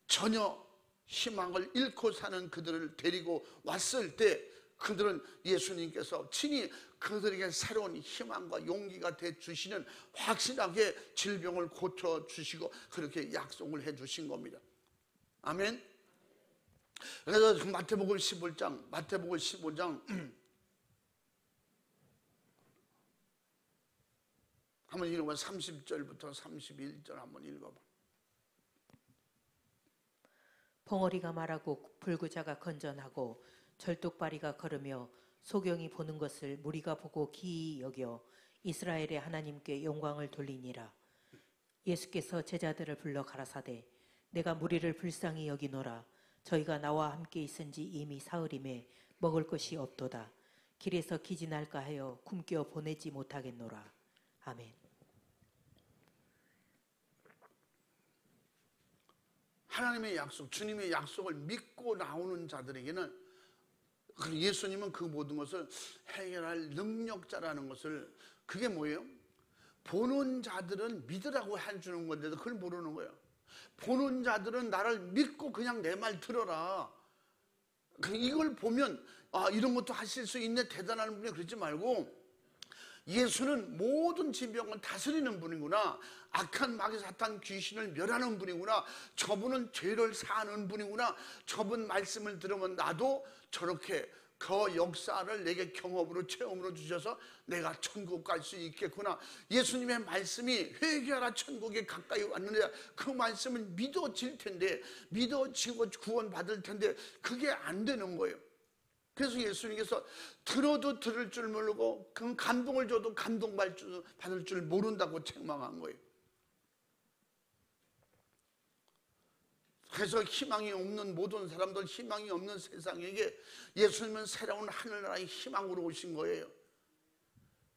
전혀 희망을 잃고 사는 그들을 데리고 왔을 때 그들은 예수님께서 친히 그들에게 새로운 희망과 용기가 돼 주시는, 확실하게 질병을 고쳐 주시고 그렇게 약속을 해 주신 겁니다. 아멘. 그래서 마태복음 15장 한번 읽어봐. 30절부터 31절 한번 읽어봐. 벙어리가 말하고 불구자가 건전하고 절뚝발이가 걸으며 소경이 보는 것을 무리가 보고 기이 여겨 이스라엘의 하나님께 영광을 돌리니라. 예수께서 제자들을 불러 가라사대 내가 무리를 불쌍히 여기노라. 저희가 나와 함께 있은지 이미 사흘임에 먹을 것이 없도다. 길에서 기진할까 하여 굶겨 보내지 못하겠노라. 아멘. 하나님의 약속, 주님의 약속을 믿고 나오는 자들에게는 예수님은 그 모든 것을 해결할 능력자라는 것을, 그게 뭐예요? 보는 자들은 믿으라고 해주는 건데도 그걸 모르는 거예요. 보는 자들은 나를 믿고 그냥 내 말 들어라, 이걸 보면 이런 것도 하실 수 있네, 대단한 분이, 그러지 말고 예수는 모든 질병을 다스리는 분이구나, 악한 마귀 사탄 귀신을 멸하는 분이구나, 저분은 죄를 사하는 분이구나, 저분 말씀을 들으면 나도 저렇게 그 역사를 내게 경험으로 체험으로 주셔서 내가 천국 갈 수 있겠구나. 예수님의 말씀이 회개하라 천국에 가까이 왔느냐, 그 말씀을 믿어질 텐데, 믿어지고 구원받을 텐데 그게 안 되는 거예요. 그래서 예수님께서 들어도 들을 줄 모르고 그 감동을 줘도 감동받을 줄 모른다고 책망한 거예요. 그래서 희망이 없는 모든 사람들, 희망이 없는 세상에게 예수님은 새로운 하늘나라의 희망으로 오신 거예요.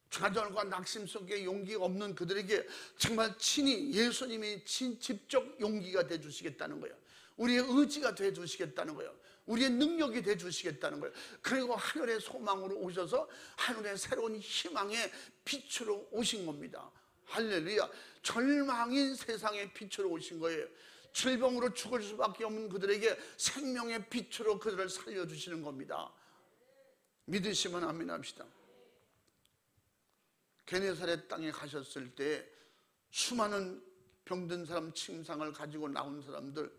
좌절과 낙심 속에 용기가 없는 그들에게 정말 친히 예수님이 직접 용기가 돼 주시겠다는 거예요. 우리의 의지가 돼 주시겠다는 거예요. 우리의 능력이 돼 주시겠다는 거예요. 그리고 하늘의 소망으로 오셔서 하늘의 새로운 희망의 빛으로 오신 겁니다. 할렐루야. 절망인 세상의 빛으로 오신 거예요. 질병으로 죽을 수밖에 없는 그들에게 생명의 빛으로 그들을 살려주시는 겁니다. 믿으시면 아멘 합시다. 게네사렛 땅에 가셨을 때 수많은 병든 사람, 침상을 가지고 나온 사람들,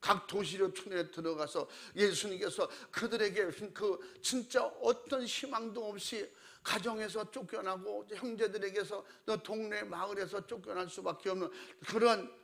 각 도시로 촌에 들어가서 예수님께서 그들에게 그 진짜 어떤 희망도 없이 가정에서 쫓겨나고 형제들에게서 또 동네 마을에서 쫓겨날 수밖에 없는 그런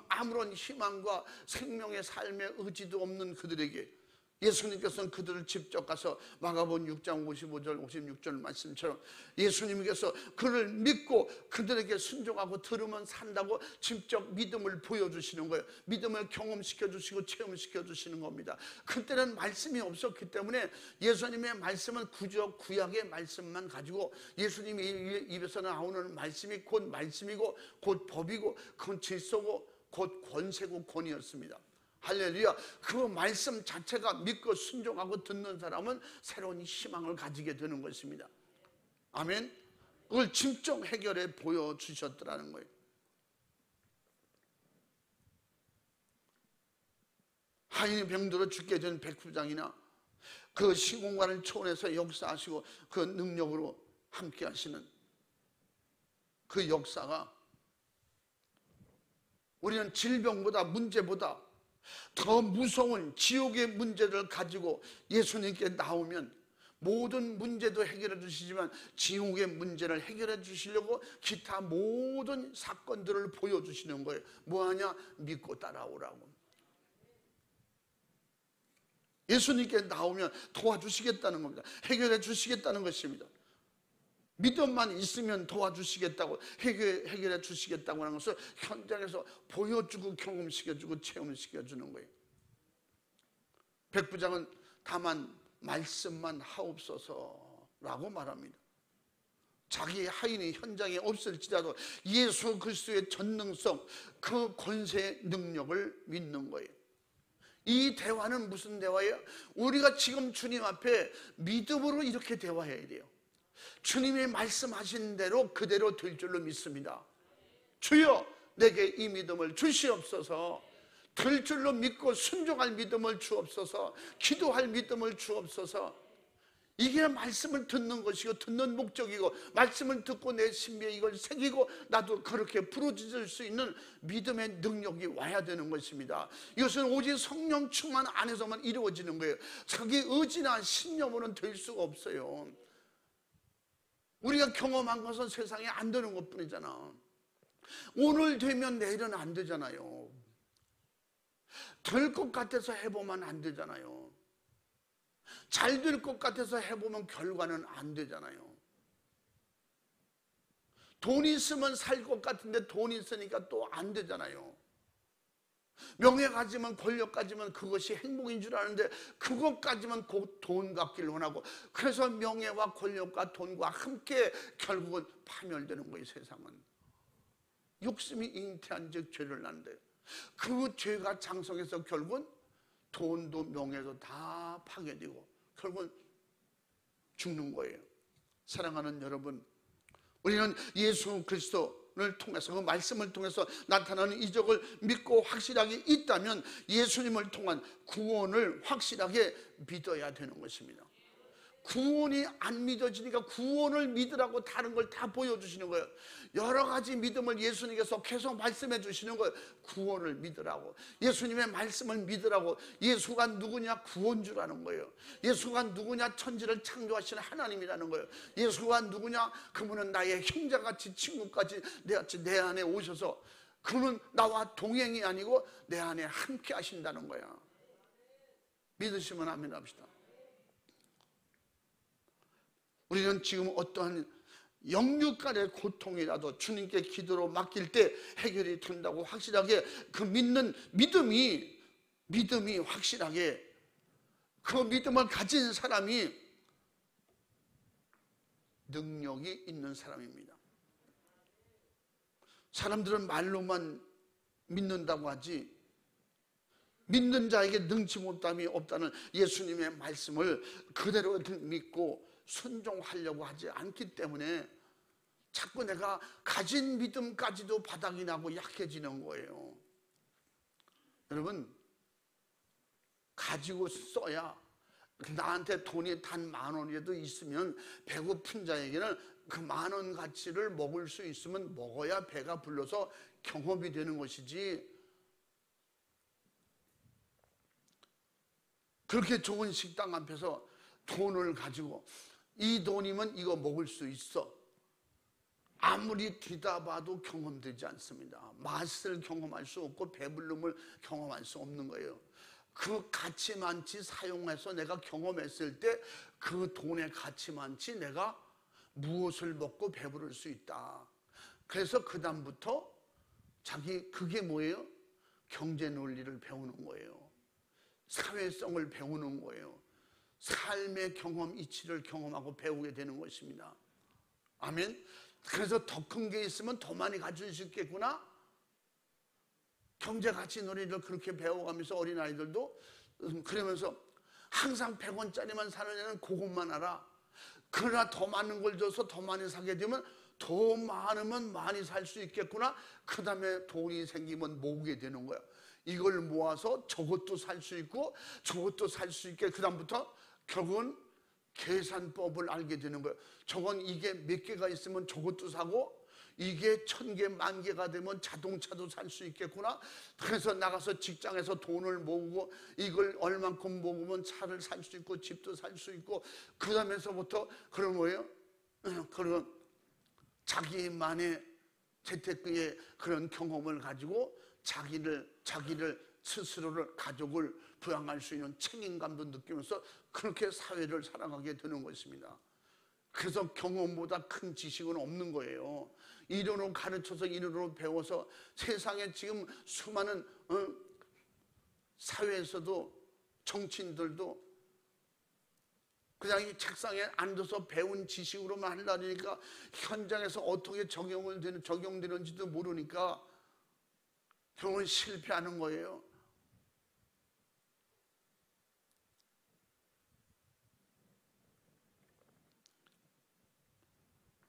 아무런 희망과 생명의 삶의 의지도 없는 그들에게 예수님께서는 그들을 직접 가서 마가복음 6장 55절 56절 말씀처럼 예수님께서 그를 믿고 그들에게 순종하고 들으면 산다고 직접 믿음을 보여주시는 거예요. 믿음을 경험시켜 주시고 체험시켜 주시는 겁니다. 그때는 말씀이 없었기 때문에 예수님의 말씀은 그저 구약의 말씀만 가지고 예수님의 입에서 나오는 말씀이 곧 말씀이고 곧 법이고 곧 질서고 곧 권세고 권위였습니다. 할렐루야. 그 말씀 자체가 믿고 순종하고 듣는 사람은 새로운 희망을 가지게 되는 것입니다. 아멘. 그걸 직접 해결해 보여주셨더라는 거예요. 하인이 병들어 죽게 된 백부장이나 그 시공간을 초월해서 역사하시고 그 능력으로 함께 하시는 그 역사가 우리는 질병보다 문제보다 더 무서운 지옥의 문제를 가지고 예수님께 나오면 모든 문제도 해결해 주시지만 지옥의 문제를 해결해 주시려고 기타 모든 사건들을 보여주시는 거예요. 뭐하냐? 믿고 따라오라고. 예수님께 나오면 도와주시겠다는 겁니다. 해결해 주시겠다는 것입니다. 믿음만 있으면 도와주시겠다고 해결해 주시겠다고 하는 것을 현장에서 보여주고 경험시켜주고 체험시켜주는 거예요. 백부장은 다만 말씀만 하옵소서라고 말합니다. 자기 하인이 현장에 없을지라도 예수 그리스도의 전능성, 그 권세의 능력을 믿는 거예요. 이 대화는 무슨 대화예요? 우리가 지금 주님 앞에 믿음으로 이렇게 대화해야 돼요. 주님이 말씀하신 대로 그대로 될 줄로 믿습니다. 주여 내게 이 믿음을 주시옵소서. 될 줄로 믿고 순종할 믿음을 주옵소서. 기도할 믿음을 주옵소서. 이게 말씀을 듣는 것이고 듣는 목적이고 말씀을 듣고 내 신비에 이걸 새기고 나도 그렇게 부르짖을 수 있는 믿음의 능력이 와야 되는 것입니다. 이것은 오직 성령 충만 안에서만 이루어지는 거예요. 자기 의지나 신념으로는 될 수가 없어요. 우리가 경험한 것은 세상에 안 되는 것뿐이잖아. 오늘 되면 내일은 안 되잖아요. 될 것 같아서 해보면 안 되잖아요. 잘 될 것 같아서 해보면 결과는 안 되잖아요. 돈이 있으면 살 것 같은데 돈이 있으니까 또 안 되잖아요. 명예 가지면 권력 가지면 그것이 행복인 줄 아는데 그것까지만 곧 돈 갖기를 원하고 그래서 명예와 권력과 돈과 함께 결국은 파멸되는 거예요. 세상은 욕심이 잉태한 즉 죄를 낳는데 그 죄가 장성해서 결국은 돈도 명예도 다 파괴되고 결국은 죽는 거예요. 사랑하는 여러분, 우리는 예수 그리스도를 통해서 그 말씀을 통해서 나타나는 이적을 믿고 확실하게 있다면 예수님을 통한 구원을 확실하게 믿어야 되는 것입니다. 구원이 안 믿어지니까 구원을 믿으라고 다른 걸 다 보여주시는 거예요. 여러 가지 믿음을 예수님께서 계속 말씀해 주시는 거예요. 구원을 믿으라고, 예수님의 말씀을 믿으라고. 예수가 누구냐? 구원주라는 거예요. 예수가 누구냐? 천지를 창조하시는 하나님이라는 거예요. 예수가 누구냐? 그분은 나의 형제같이 친구같이 내 안에 오셔서 그분은 나와 동행이 아니고 내 안에 함께 하신다는 거야. 믿으시면 아멘 합시다. 우리는 지금 어떠한 영육간의 고통이라도 주님께 기도로 맡길 때 해결이 된다고 확실하게 그 믿는 믿음이 확실하게 그 믿음을 가진 사람이 능력이 있는 사람입니다. 사람들은 말로만 믿는다고 하지 믿는 자에게 능치 못함이 없다는 예수님의 말씀을 그대로 믿고 순종하려고 하지 않기 때문에 자꾸 내가 가진 믿음까지도 바닥이 나고 약해지는 거예요. 여러분, 가지고 써야, 나한테 돈이 단 10,000원이라도 있으면 배고픈 자에게는 그 10,000원 가치를 먹을 수 있으면 먹어야 배가 불러서 경험이 되는 것이지, 그렇게 좋은 식당 앞에서 돈을 가지고 이 돈이면 이거 먹을 수 있어, 아무리 뒤다 봐도 경험되지 않습니다. 맛을 경험할 수 없고 배불름을 경험할 수 없는 거예요. 그 가치만치 사용해서 내가 경험했을 때 그 돈의 가치만치 내가 무엇을 먹고 배부를 수 있다. 그래서 그 다음부터 그게 뭐예요? 경제 논리를 배우는 거예요. 사회성을 배우는 거예요. 삶의 경험, 이치를 경험하고 배우게 되는 것입니다. 아멘. 그래서 더 큰 게 있으면 더 많이 가질 수 있겠구나. 경제가치 논리를 그렇게 배워가면서 어린아이들도 그러면서 항상 100원짜리만 사는 애는 그것만 알아. 그러나 더 많은 걸 줘서 더 많이 사게 되면 더 많으면 많이 살 수 있겠구나. 그 다음에 돈이 생기면 모으게 되는 거야. 이걸 모아서 저것도 살 수 있고 저것도 살 수 있게, 그 다음부터 결국은 계산법을 알게 되는 거예요. 저건 이게 몇 개가 있으면 저것도 사고, 이게 1000개, 10,000개가 되면 자동차도 살 수 있겠구나. 그래서 나가서 직장에서 돈을 모으고 이걸 얼만큼 모으면 차를 살 수 있고 집도 살 수 있고, 그 다음에서부터 그런 거예요. 그런 자기만의 재테크의 그런 경험을 가지고 자기를 스스로를, 가족을 부양할 수 있는 책임감도 느끼면서 그렇게 사회를 살아가게 되는 것입니다. 그래서 경험보다 큰 지식은 없는 거예요. 이론으로 가르쳐서 이론으로 배워서 세상에 지금 수많은 사회에서도 정치인들도 그냥 이 책상에 앉아서 배운 지식으로만 하려니까 현장에서 어떻게 적용되는지도 모르니까 결국은 실패하는 거예요.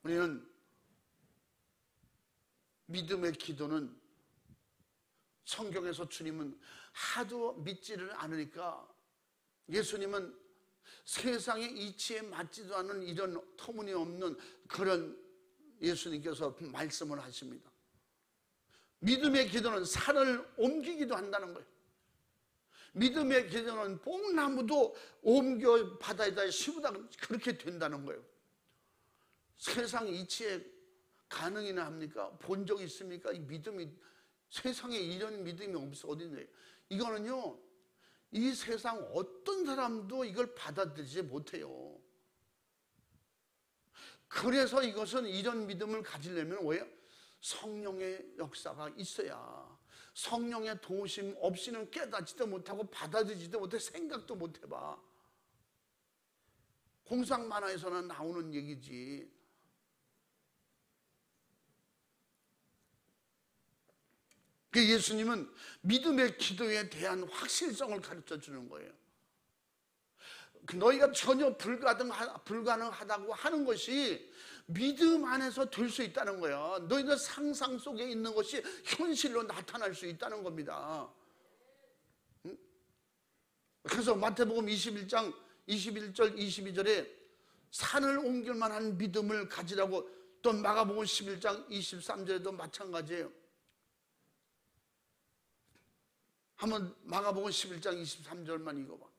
우리는 믿음의 기도는, 성경에서 주님은 하도 믿지를 않으니까, 예수님은 세상의 이치에 맞지도 않는 이런 터무니없는 그런 예수님께서 말씀을 하십니다. 믿음의 기도는 산을 옮기기도 한다는 거예요. 믿음의 기도는 뽕나무도 옮겨 바다에다 씌우다 그렇게 된다는 거예요. 세상 이치에 가능이나 합니까? 본 적 있습니까? 이 믿음이, 세상에 이런 믿음이 어디 있나요? 이거는요, 이 세상 어떤 사람도 이걸 받아들이지 못해요. 그래서 이것은, 이런 믿음을 가지려면 왜요? 성령의 역사가 있어야, 성령의 도우심 없이는 깨닫지도 못하고 받아들이지도 못해, 생각도 못 해봐. 공상 만화에서는 나오는 얘기지. 예수님은 믿음의 기도에 대한 확실성을 가르쳐 주는 거예요. 너희가 전혀 불가능하다고 하는 것이 믿음 안에서 될 수 있다는 거야. 너희들 상상 속에 있는 것이 현실로 나타날 수 있다는 겁니다. 그래서 마태복음 21장 21절 22절에 산을 옮길 만한 믿음을 가지라고, 또 마가복음 11장 23절에도 마찬가지예요. 한번 마가복음 11장 23절만 읽어봐.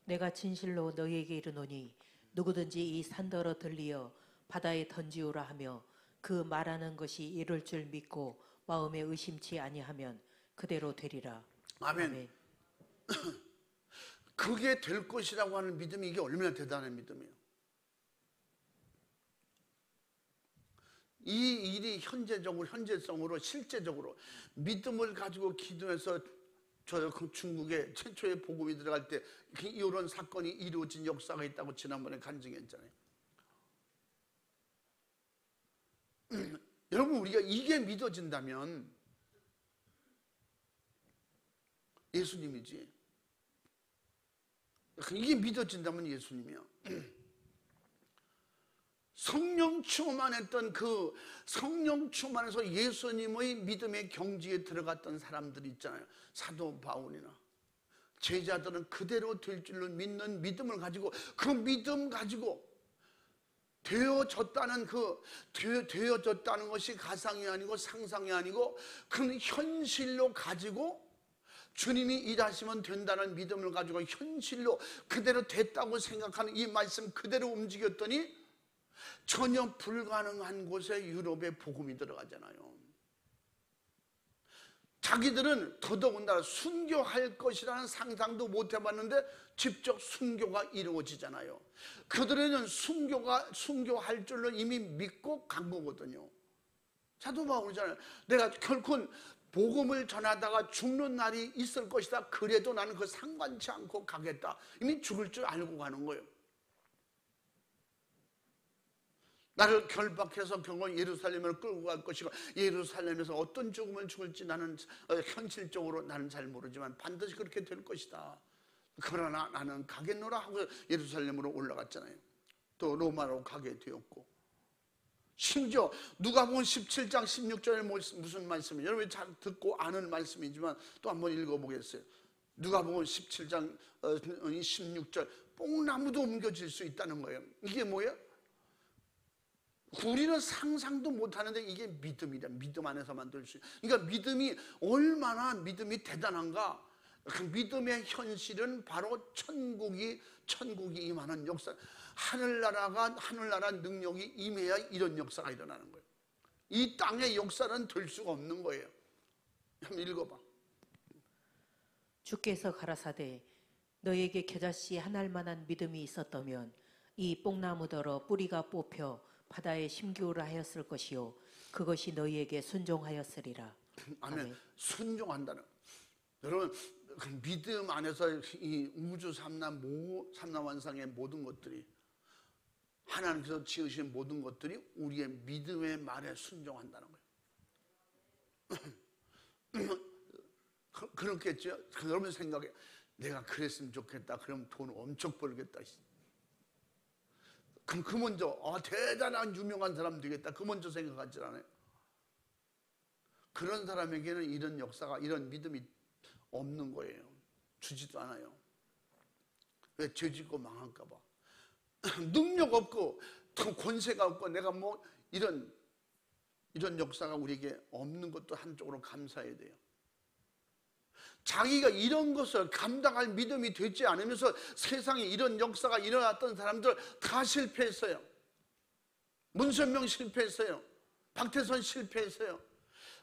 내가 진실로 너희에게 이르노니 누구든지 이 산더러 들리어 바다에 던지오라 하며 그 말하는 것이 이룰 줄 믿고 마음에 의심치 아니하면 그대로 되리라. 아멘. 아멘. 그게 될 것이라고 하는 믿음이, 이게 얼마나 대단한 믿음이에요. 이 일이 현재성으로 실제적으로 믿음을 가지고 기도해서 저 중국에 최초의 복음이 들어갈 때 이런 사건이 이루어진 역사가 있다고 지난번에 간증했잖아요. 여러분, 우리가 이게 믿어진다면 예수님이지. 이게 믿어진다면 예수님이야. 성령 충만했던 그 성령 충만해서 예수님의 믿음의 경지에 들어갔던 사람들이 있잖아요. 사도 바울이나 제자들은 그대로 될 줄로 믿는 믿음을 가지고 그 믿음 가지고 되어졌다는 되어졌다는 것이 가상이 아니고 상상이 아니고 그 현실로 가지고 주님이 일하시면 된다는 믿음을 가지고 현실로 그대로 됐다고 생각하는 이 말씀 그대로 움직였더니 전혀 불가능한 곳에 유럽에 복음이 들어가잖아요. 자기들은 더더군다나 순교할 것이라는 상상도 못 해봤는데 직접 순교가 이루어지잖아요. 그들은 순교할 줄로 이미 믿고 간 거거든요. 사도 바울이잖아요. 내가 결코 복음을 전하다가 죽는 날이 있을 것이다. 그래도 나는 그 상관치 않고 가겠다. 이미 죽을 줄 알고 가는 거예요. 나를 결박해서 결국 예루살렘을 끌고 갈 것이고 예루살렘에서 어떤 죽음을 죽을지 나는 현실적으로 나는 잘 모르지만 반드시 그렇게 될 것이다. 그러나 나는 가겠노라 하고 예루살렘으로 올라갔잖아요. 또 로마로 가게 되었고, 심지어 누가복음 17장 16절에 무슨 말씀이에요? 여러분이 잘 듣고 아는 말씀이지만 또 한번 읽어보겠어요. 누가복음 17장 16절, 뽕나무도 옮겨질 수 있다는 거예요. 이게 뭐예요? 우리는 상상도 못하는데 이게 믿음이다. 믿음 안에서만 될 수 있어요. 그러니까 믿음이 얼마나 믿음이 대단한가. 그 믿음의 현실은 바로 천국이 임하는 역사. 하늘나라 능력이 임해야 이런 역사가 일어나는 거예요. 이 땅의 역사는 될 수가 없는 거예요. 한번 읽어봐. 주께서 가라사대 너에게 겨자씨 한 알만한 믿음이 있었다면 이 뽕나무더러 뿌리가 뽑혀 바다에 심기우라 하였을 것이요 그것이 너희에게 순종하였으리라. 아멘. 순종한다는, 여러분, 그 믿음 안에서 이 우주 삼라완상의 모든 것들이, 하나님께서 지으신 모든 것들이 우리의 믿음의 말에 순종한다는 거예요. 그렇겠죠. 여러분 생각에 내가 그랬으면 좋겠다. 그럼 돈 엄청 벌겠다. 그럼 그 먼저 대단한 유명한 사람 되겠다. 그 먼저 생각하지 않아요. 그런 사람에게는 이런 역사가, 이런 믿음이 없는 거예요. 주지도 않아요. 왜? 죄짓고 망할까 봐. 능력 없고 권세가 없고 내가 뭐 이런 역사가 우리에게 없는 것도 한쪽으로 감사해야 돼요. 자기가 이런 것을 감당할 믿음이 되지 않으면서 세상에 이런 역사가 일어났던 사람들 다 실패했어요. 문선명 실패했어요. 박태선 실패했어요.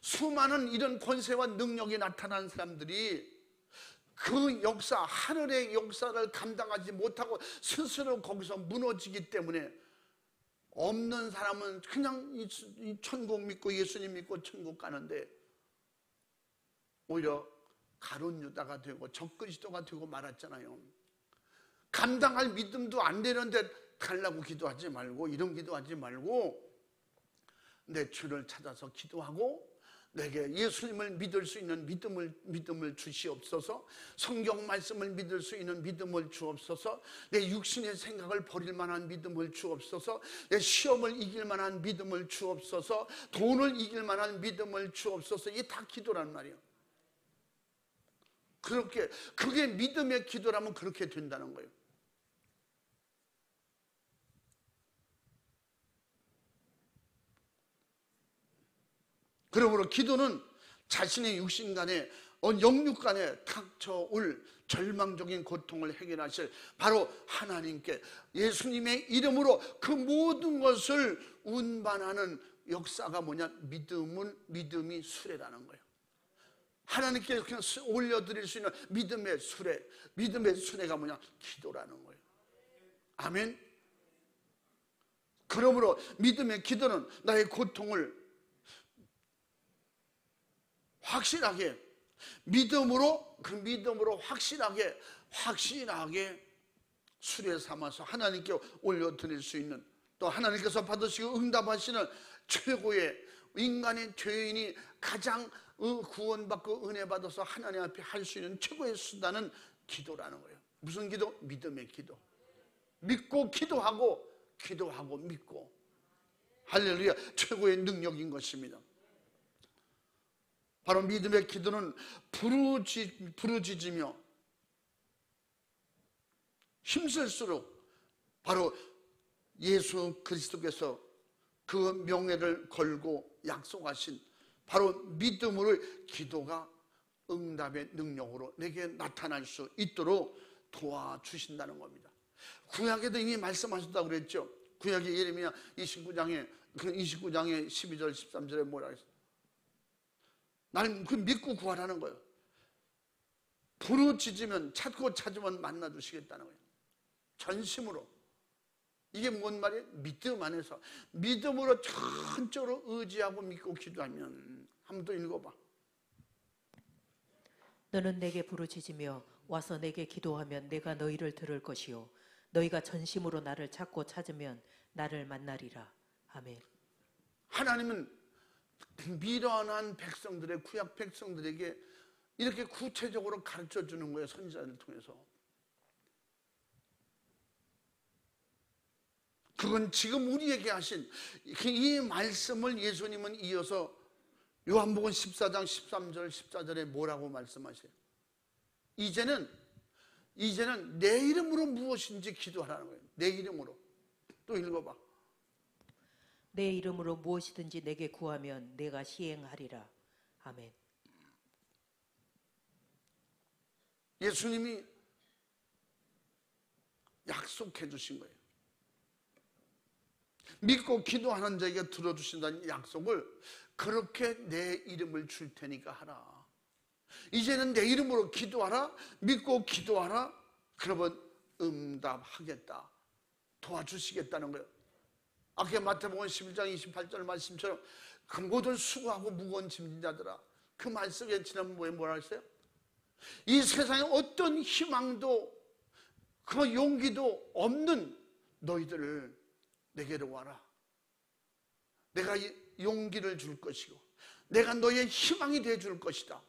수많은 이런 권세와 능력이 나타난 사람들이 그 역사, 하늘의 역사를 감당하지 못하고 스스로 거기서 무너지기 때문에 없는 사람은 그냥 이 천국 믿고 예수님 믿고 천국 가는데 오히려 가룟 유다가 되고 적그리스도가 되고 말았잖아요. 감당할 믿음도 안 되는데 달라고 기도하지 말고, 이런 기도하지 말고 내 주를 찾아서 기도하고 내게 예수님을 믿을 수 있는 믿음을 주시옵소서. 성경 말씀을 믿을 수 있는 믿음을 주옵소서. 내 육신의 생각을 버릴 만한 믿음을 주옵소서. 내 시험을 이길 만한 믿음을 주옵소서. 돈을 이길 만한 믿음을 주옵소서. 이게 다 기도란 말이에요. 그게 믿음의 기도라면 그렇게 된다는 거예요. 그러므로 기도는 자신의 육신 간에 영육 간에 닥쳐올 절망적인 고통을 해결하실 바로 하나님께 예수님의 이름으로 그 모든 것을 운반하는 역사가 뭐냐? 믿음이 수레라는 거예요. 하나님께 그냥 올려드릴 수 있는 믿음의 수레가 뭐냐? 기도라는 거예요. 아멘. 그러므로 믿음의 기도는 나의 고통을 확실하게 믿음으로 확실하게 수레 삼아서 하나님께 올려드릴 수 있는, 또 하나님께서 받으시고 응답하시는 최고의, 인간의 죄인이 가장 구원받고 은혜 받아서 하나님 앞에 할 수 있는 최고의 수단은 기도라는 거예요. 무슨 기도? 믿음의 기도. 믿고 기도하고 믿고. 할렐루야. 최고의 능력인 것입니다. 바로 믿음의 기도는 부르짖으며 힘쓸수록 바로 예수 그리스도께서 그 명예를 걸고 약속하신 바로 믿음으로 기도가 응답의 능력으로 내게 나타날 수 있도록 도와주신다는 겁니다. 구약에도 이미 말씀하셨다고 그랬죠. 구약의 예레미야 29장에 12절 13절에 뭐라 했어요? 나를 믿고 구하라는 거예요. 부르짖으면, 찾고 찾으면 만나주시겠다는 거예요. 전심으로. 이게 뭔 말이에요? 믿음 안에서 믿음으로 전적으로 의지하고 믿고 기도하면. 한번 더 읽어봐. 너는 내게 부르짖으며 와서 내게 기도하면 내가 너희를 들을 것이요 너희가 전심으로 나를 찾고 찾으면 나를 만나리라. 아멘. 하나님은 미련한 백성들의, 구약 백성들에게 이렇게 구체적으로 가르쳐 주는 거예요. 선지자를 통해서. 그건 지금 우리에게 하신 이 말씀을 예수님은 이어서 요한복음 14장 13절 14절에 뭐라고 말씀하세요? 이제는 내 이름으로 무엇인지 기도하라는 거예요. 내 이름으로. 또 읽어봐. 내 이름으로 무엇이든지 내게 구하면 내가 시행하리라. 아멘. 예수님이 약속해 주신 거예요. 믿고 기도하는 자에게 들어주신다는 약속을, 그렇게 내 이름을 줄 테니까 하라. 이제는 내 이름으로 기도하라. 믿고 기도하라. 그러면 응답하겠다. 도와주시겠다는 거예요. 아까 마태복음 11장 28절 말씀처럼 그 모든 수고하고 무거운 짐진 자들아, 그 말씀에 지난번에 뭐라 했어요? 이 세상에 어떤 희망도 그 용기도 없는 너희들을 내게로 와라. 내가 용기를 줄 것이고 내가 너의 희망이 되어줄 것이다.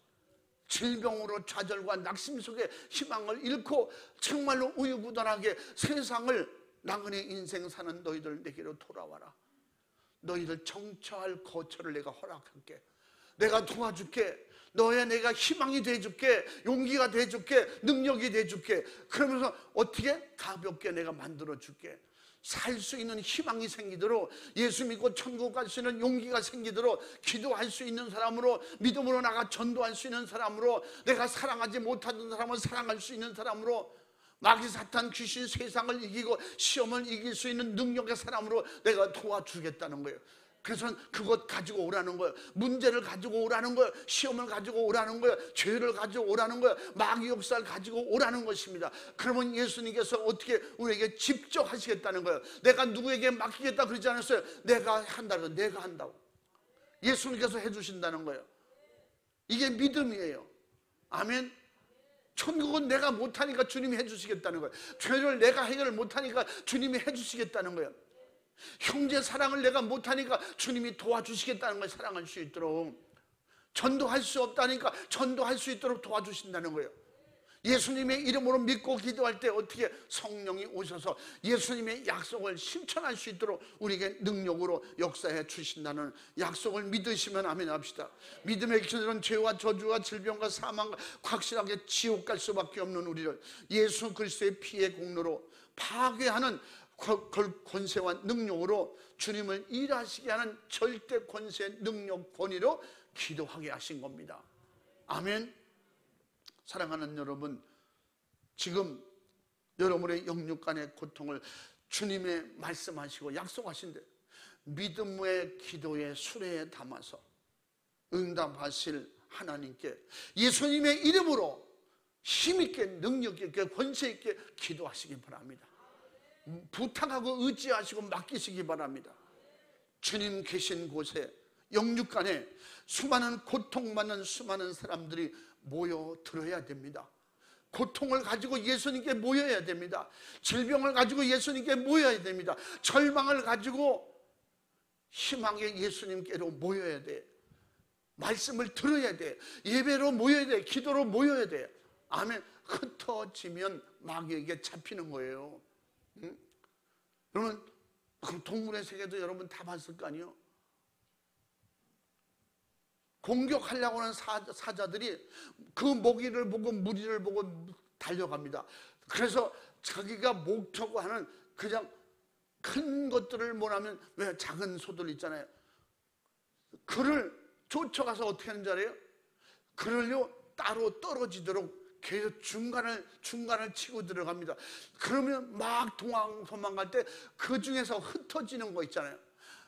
질병으로 좌절과 낙심 속에 희망을 잃고 정말로 우유부단하게 세상을 나그네 인생 사는 너희들 내게로 돌아와라. 너희들 정처할 거처를 내가 허락할게. 내가 도와줄게. 내가 희망이 돼줄게. 용기가 돼줄게. 능력이 돼줄게. 그러면서 어떻게? 가볍게 내가 만들어줄게. 살 수 있는 희망이 생기도록, 예수 믿고 천국 갈 수 있는 용기가 생기도록, 기도할 수 있는 사람으로, 믿음으로 나가 전도할 수 있는 사람으로, 내가 사랑하지 못하던 사람을 사랑할 수 있는 사람으로, 마귀 사탄 귀신 세상을 이기고 시험을 이길 수 있는 능력의 사람으로 내가 도와주겠다는 거예요. 그래서 그것 가지고 오라는 거예요. 문제를 가지고 오라는 거예요. 시험을 가지고 오라는 거예요. 죄를 가지고 오라는 거예요. 마귀 역사를 가지고 오라는 것입니다. 그러면 예수님께서 어떻게 우리에게 직접 하시겠다는 거예요. 내가 누구에게 맡기겠다 그러지 않았어요. 내가 한다고. 내가 한다고. 예수님께서 해주신다는 거예요. 이게 믿음이에요. 아멘. 천국은 내가 못하니까 주님이 해주시겠다는 거예요. 죄를 내가 해결을 못하니까 주님이 해주시겠다는 거예요. 형제 사랑을 내가 못하니까 주님이 도와주시겠다는 거예요. 사랑할 수 있도록. 전도할 수 없다니까 전도할 수 있도록 도와주신다는 거예요. 예수님의 이름으로 믿고 기도할 때 어떻게 성령이 오셔서 예수님의 약속을 실천할 수 있도록 우리에게 능력으로 역사해 주신다는 약속을 믿으시면 아멘 합시다. 믿음의 기도는 죄와 저주와 질병과 사망과 확실하게 지옥 갈 수밖에 없는 우리를 예수 그리스도의 피의 공로로 파괴하는 권세와 능력으로 주님을 일하시게 하는 절대 권세, 능력, 권위로 기도하게 하신 겁니다. 아멘. 사랑하는 여러분, 지금 여러분의 영육간의 고통을 주님의 말씀하시고 약속하신데 믿음의 기도의 수레에 담아서 응답하실 하나님께 예수님의 이름으로 힘있게 능력있게 권세있게 기도하시기 바랍니다. 부탁하고 의지하시고 맡기시기 바랍니다. 주님 계신 곳에 영육간에 수많은 고통받는 수많은 사람들이 모여들어야 됩니다. 고통을 가지고 예수님께 모여야 됩니다. 질병을 가지고 예수님께 모여야 됩니다. 절망을 가지고 희망의 예수님께로 모여야 돼. 말씀을 들어야 돼. 예배로 모여야 돼. 기도로 모여야 돼. 아멘. 흩어지면 마귀에게 잡히는 거예요. 응? 여러분, 그 동물의 세계도 여러분 다 봤을 거 아니에요? 공격하려고 하는 사자들이 그 먹이를 보고 무리를 보고 달려갑니다. 그래서 자기가 목표고 하는 그냥 큰 것들을 못하면 왜 작은 소들 있잖아요. 그를 쫓아가서 어떻게 하는 줄 알아요? 그를요 따로 떨어지도록 계속 중간을 치고 들어갑니다. 그러면 막 도망갈 때 그 중에서 흩어지는 거 있잖아요.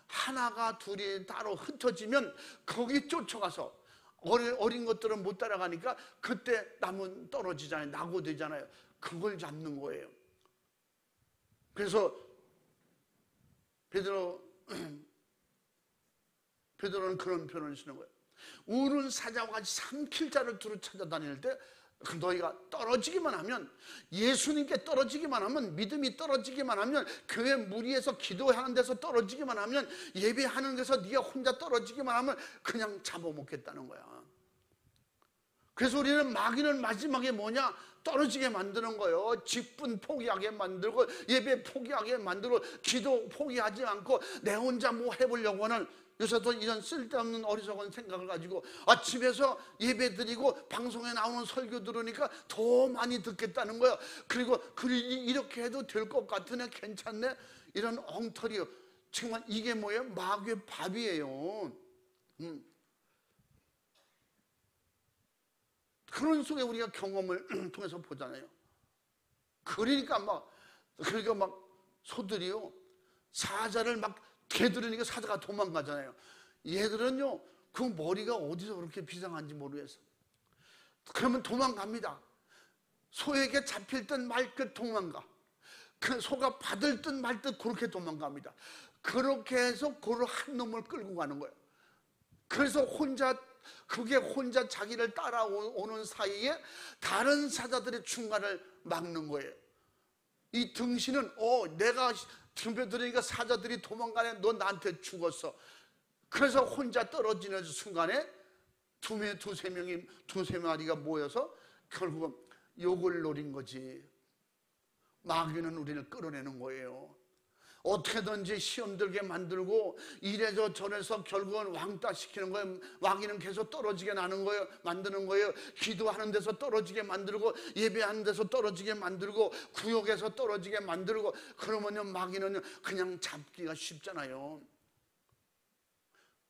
하나가 둘이 따로 흩어지면 거기 쫓아가서 어린 것들은 못 따라가니까 그때 남은 떨어지잖아요. 낙오되잖아요. 그걸 잡는 거예요. 그래서 베드로는 그런 표현을 쓰는 거예요. 우는 사자와 같이 삼킬 자를 두루 찾아다닐 때 너희가 떨어지기만 하면, 예수님께 떨어지기만 하면, 믿음이 떨어지기만 하면, 교회 무리에서 기도하는 데서 떨어지기만 하면, 예배하는 데서 네가 혼자 떨어지기만 하면 그냥 잡아먹겠다는 거야. 그래서 우리는 마귀는 마지막에 뭐냐? 떨어지게 만드는 거예요. 직분 포기하게 만들고, 예배 포기하게 만들고, 기도 포기하지 않고 내 혼자 뭐 해보려고 하는, 요새도 이런 쓸데없는 어리석은 생각을 가지고 집에서 예배 드리고 방송에 나오는 설교 들으니까 더 많이 듣겠다는 거예요. 그리고 이렇게 해도 될 것 같으네, 괜찮네, 이런 엉터리요. 정말 이게 뭐예요? 마귀의 밥이에요. 그런 속에 우리가 경험을 통해서 보잖아요. 그러니까 막 소들이요, 사자를 막 개들으니까 사자가 도망가잖아요. 얘들은요, 그 머리가 어디서 그렇게 비상한지 모르겠어. 그러면 도망갑니다. 소에게 잡힐 듯 말 듯 도망가. 그 소가 받을 듯 말 듯 그렇게 도망갑니다. 그렇게 해서 그걸 한 놈을 끌고 가는 거예요. 그래서 혼자 자기를 따라오는 사이에 다른 사자들의 중간을 막는 거예요. 이 등신은 내가 덤벼들으니까 사자들이 도망가네, 너 나한테 죽었어. 그래서 혼자 떨어지는 순간에 두세 마리가 모여서 결국은 욕을 노린 거지. 마귀는 우리를 끌어내는 거예요. 어떻게든지 시험 들게 만들고 이래서 저래서 결국은 왕따 시키는 거예요. 마귀는 계속 떨어지게 만드는 거예요. 기도하는 데서 떨어지게 만들고, 예배하는 데서 떨어지게 만들고, 구역에서 떨어지게 만들고. 그러면요, 마귀는 그냥 잡기가 쉽잖아요.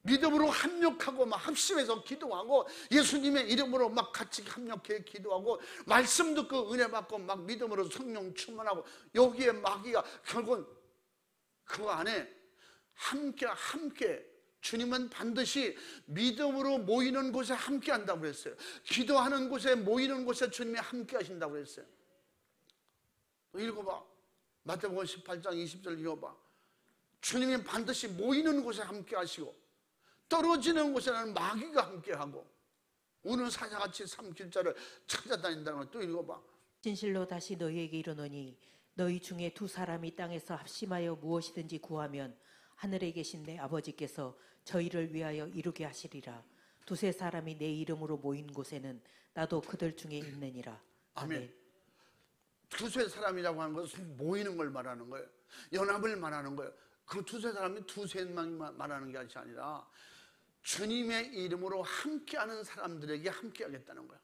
믿음으로 합력하고 막 합심해서 기도하고, 예수님의 이름으로 막 같이 합력해 기도하고, 말씀 듣고 은혜 받고 막 믿음으로 성령 충만하고, 여기에 마귀가 결국은 그 안에 함께 주님은 반드시 믿음으로 모이는 곳에 함께 한다고 그랬어요. 기도하는 곳에 모이는 곳에 주님이 함께 하신다고 그랬어요. 읽어봐. 마태복음 18장 20절 읽어봐. 주님이 반드시 모이는 곳에 함께 하시고, 떨어지는 곳에는 마귀가 함께 하고, 우는 사자같이 삼킬 자를 찾아다닌다는 걸 또 읽어봐. 진실로 다시 너희에게 이르노니 너희 중에 두 사람이 땅에서 합심하여 무엇이든지 구하면 하늘에 계신 내 아버지께서 저희를 위하여 이루게 하시리라. 두세 사람이 내 이름으로 모인 곳에는 나도 그들 중에 있느니라. 아멘. 두세 사람이라고 하는 것은 모이는 걸 말하는 거예요. 연합을 말하는 거예요. 그 두세 사람이 두세 명이 말하는 게 아니라 주님의 이름으로 함께하는 사람들에게 함께하겠다는 거예요.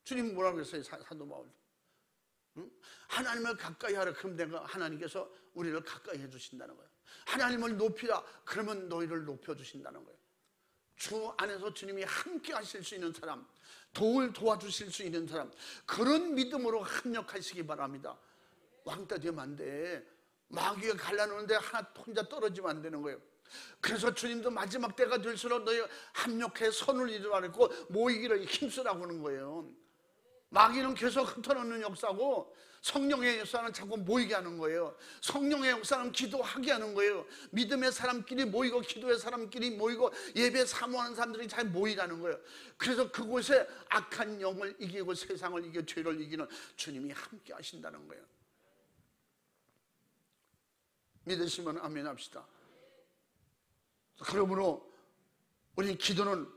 주님 뭐라고 했어요? 사도 바울. 하나님을 가까이 하라. 그럼 내가 하나님께서 우리를 가까이 해주신다는 거예요. 하나님을 높이라. 그러면 너희를 높여주신다는 거예요. 주 안에서 주님이 함께 하실 수 있는 사람, 도와주실 수 있는 사람, 그런 믿음으로 합력하시기 바랍니다. 왕따 되면 안 돼. 마귀가 갈라놓는데 혼자 떨어지면 안 되는 거예요. 그래서 주님도 마지막 때가 될수록 너희 합력해 선을 이루라고 모이기를 힘쓰라고 하는 거예요. 마귀는 계속 흩어놓는 역사고 성령의 역사는 자꾸 모이게 하는 거예요. 성령의 역사는 기도하게 하는 거예요. 믿음의 사람끼리 모이고 기도의 사람끼리 모이고 예배 사모하는 사람들이 잘 모이라는 거예요. 그래서 그곳에 악한 영을 이기고 세상을 이기고 죄를 이기는 주님이 함께 하신다는 거예요. 믿으시면 아멘 합시다. 그러므로 우리 기도는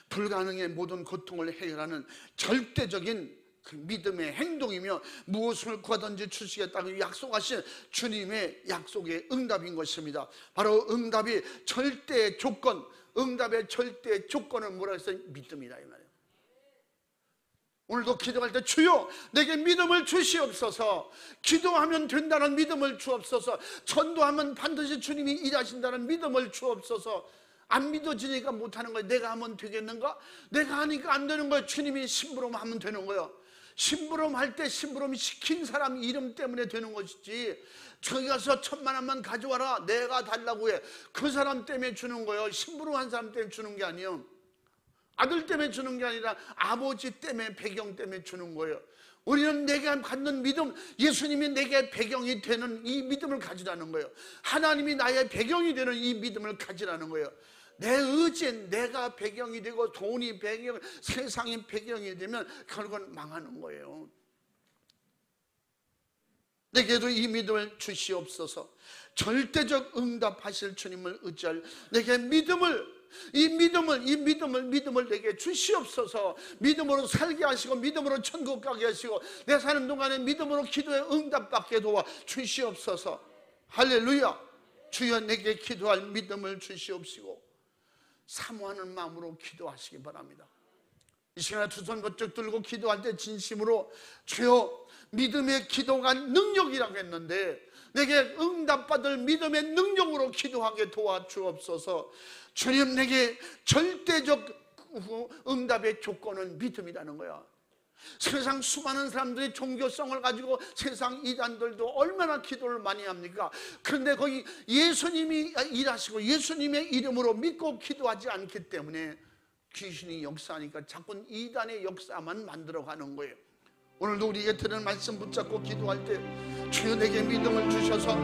불가능의 모든 고통을 해결하는 절대적인 그 믿음의 행동이며 무엇을 구하든지 주시겠다고 약속하신 주님의 약속의 응답인 것입니다. 바로 응답이 절대 조건, 응답의 절대 조건은 뭐라 했어요? 믿음이다 이 말이에요. 오늘도 기도할 때 주여 내게 믿음을 주시옵소서. 기도하면 된다는 믿음을 주옵소서. 전도하면 반드시 주님이 일하신다는 믿음을 주옵소서. 안 믿어지니까 못하는 거예요. 내가 하면 되겠는가? 내가 하니까 안 되는 거예요. 주님이 심부름하면 되는 거예요. 심부름할 때 심부름 시킨 사람 이름 때문에 되는 것이지, 저기 가서 1,000만 원만 가져와라 내가 달라고 해, 그 사람 때문에 주는 거예요. 심부름한 사람 때문에 주는 게 아니에요. 아들 때문에 주는 게 아니라 아버지 때문에, 배경 때문에 주는 거예요. 우리는 내가 갖는 믿음, 예수님이 내게 배경이 되는 이 믿음을 가지라는 거예요. 하나님이 나의 배경이 되는 이 믿음을 가지라는 거예요. 내 의지엔 내가 배경이 되고 돈이 배경, 세상이 배경이 되면 결국은 망하는 거예요. 내게도 이 믿음을 주시옵소서. 절대적 응답하실 주님을 의지할 내게 믿음을, 이 믿음을 내게 주시옵소서. 믿음으로 살게 하시고 믿음으로 천국 가게 하시고 내 사는 동안에 믿음으로 기도에 응답받게 도와 주시옵소서. 할렐루야. 주여 내게 기도할 믿음을 주시옵시고 사모하는 마음으로 기도하시기 바랍니다. 이 시간에 두 손 번쩍 들고 기도할 때 진심으로 주여 믿음의 기도가 능력이라고 했는데 내게 응답받을 믿음의 능력으로 기도하게 도와주옵소서. 주님 내게 절대적 응답의 조건은 믿음이라는 거야. 세상 수많은 사람들이 종교성을 가지고 세상 이단들도 얼마나 기도를 많이 합니까? 그런데 거기 예수님이 일하시고 예수님의 이름으로 믿고 기도하지 않기 때문에 귀신이 역사하니까 자꾸 이단의 역사만 만들어가는 거예요. 오늘도 우리에게 들은 말씀 붙잡고 기도할 때 주여 내게 믿음을 주셔서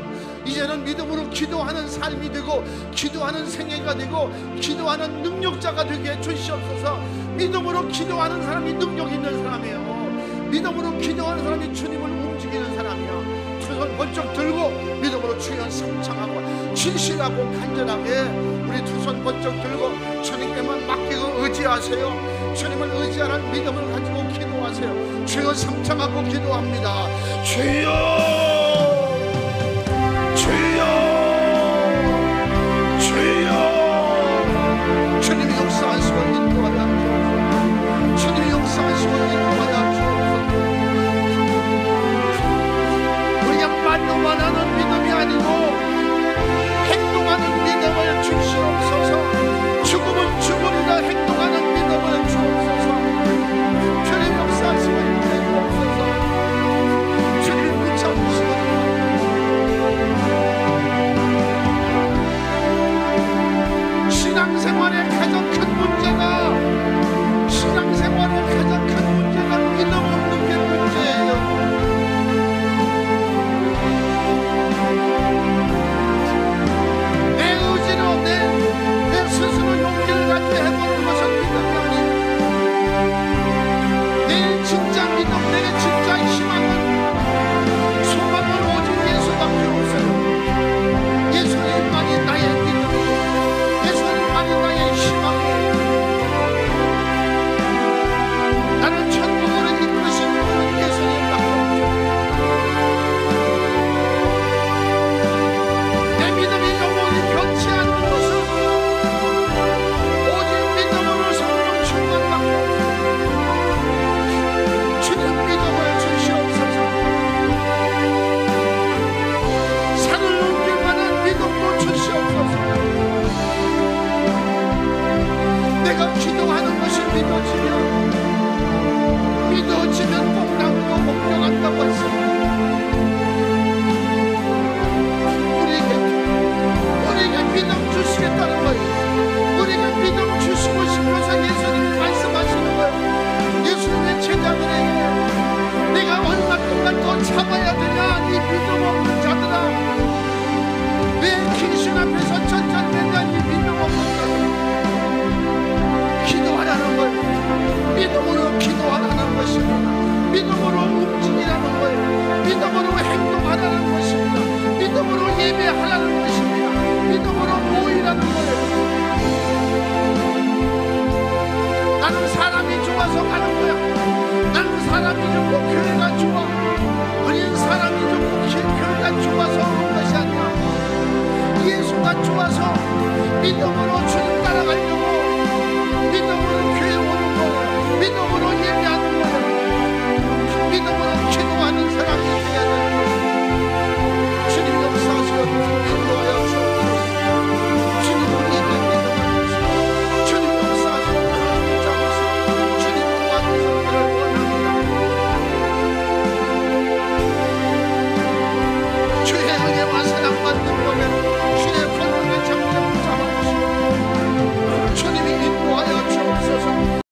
이제는 믿음으로 기도하는 삶이 되고 기도하는 생애가 되고 기도하는 능력자가 되게 해주시옵소서. 믿음으로 기도하는 사람이 능력 있는 사람이에요. 믿음으로 기도하는 사람이 주님을 움직이는 사람이야. 두 손 번쩍 들고 믿음으로 주여 성창하고 진실하고 간절하게 우리 두 손 번쩍 들고 주님께만 맡기고 의지하세요. 주님을 의지하는 믿음을 가지고 기도하세요. 주여 성창하고 기도합니다. 주여 주여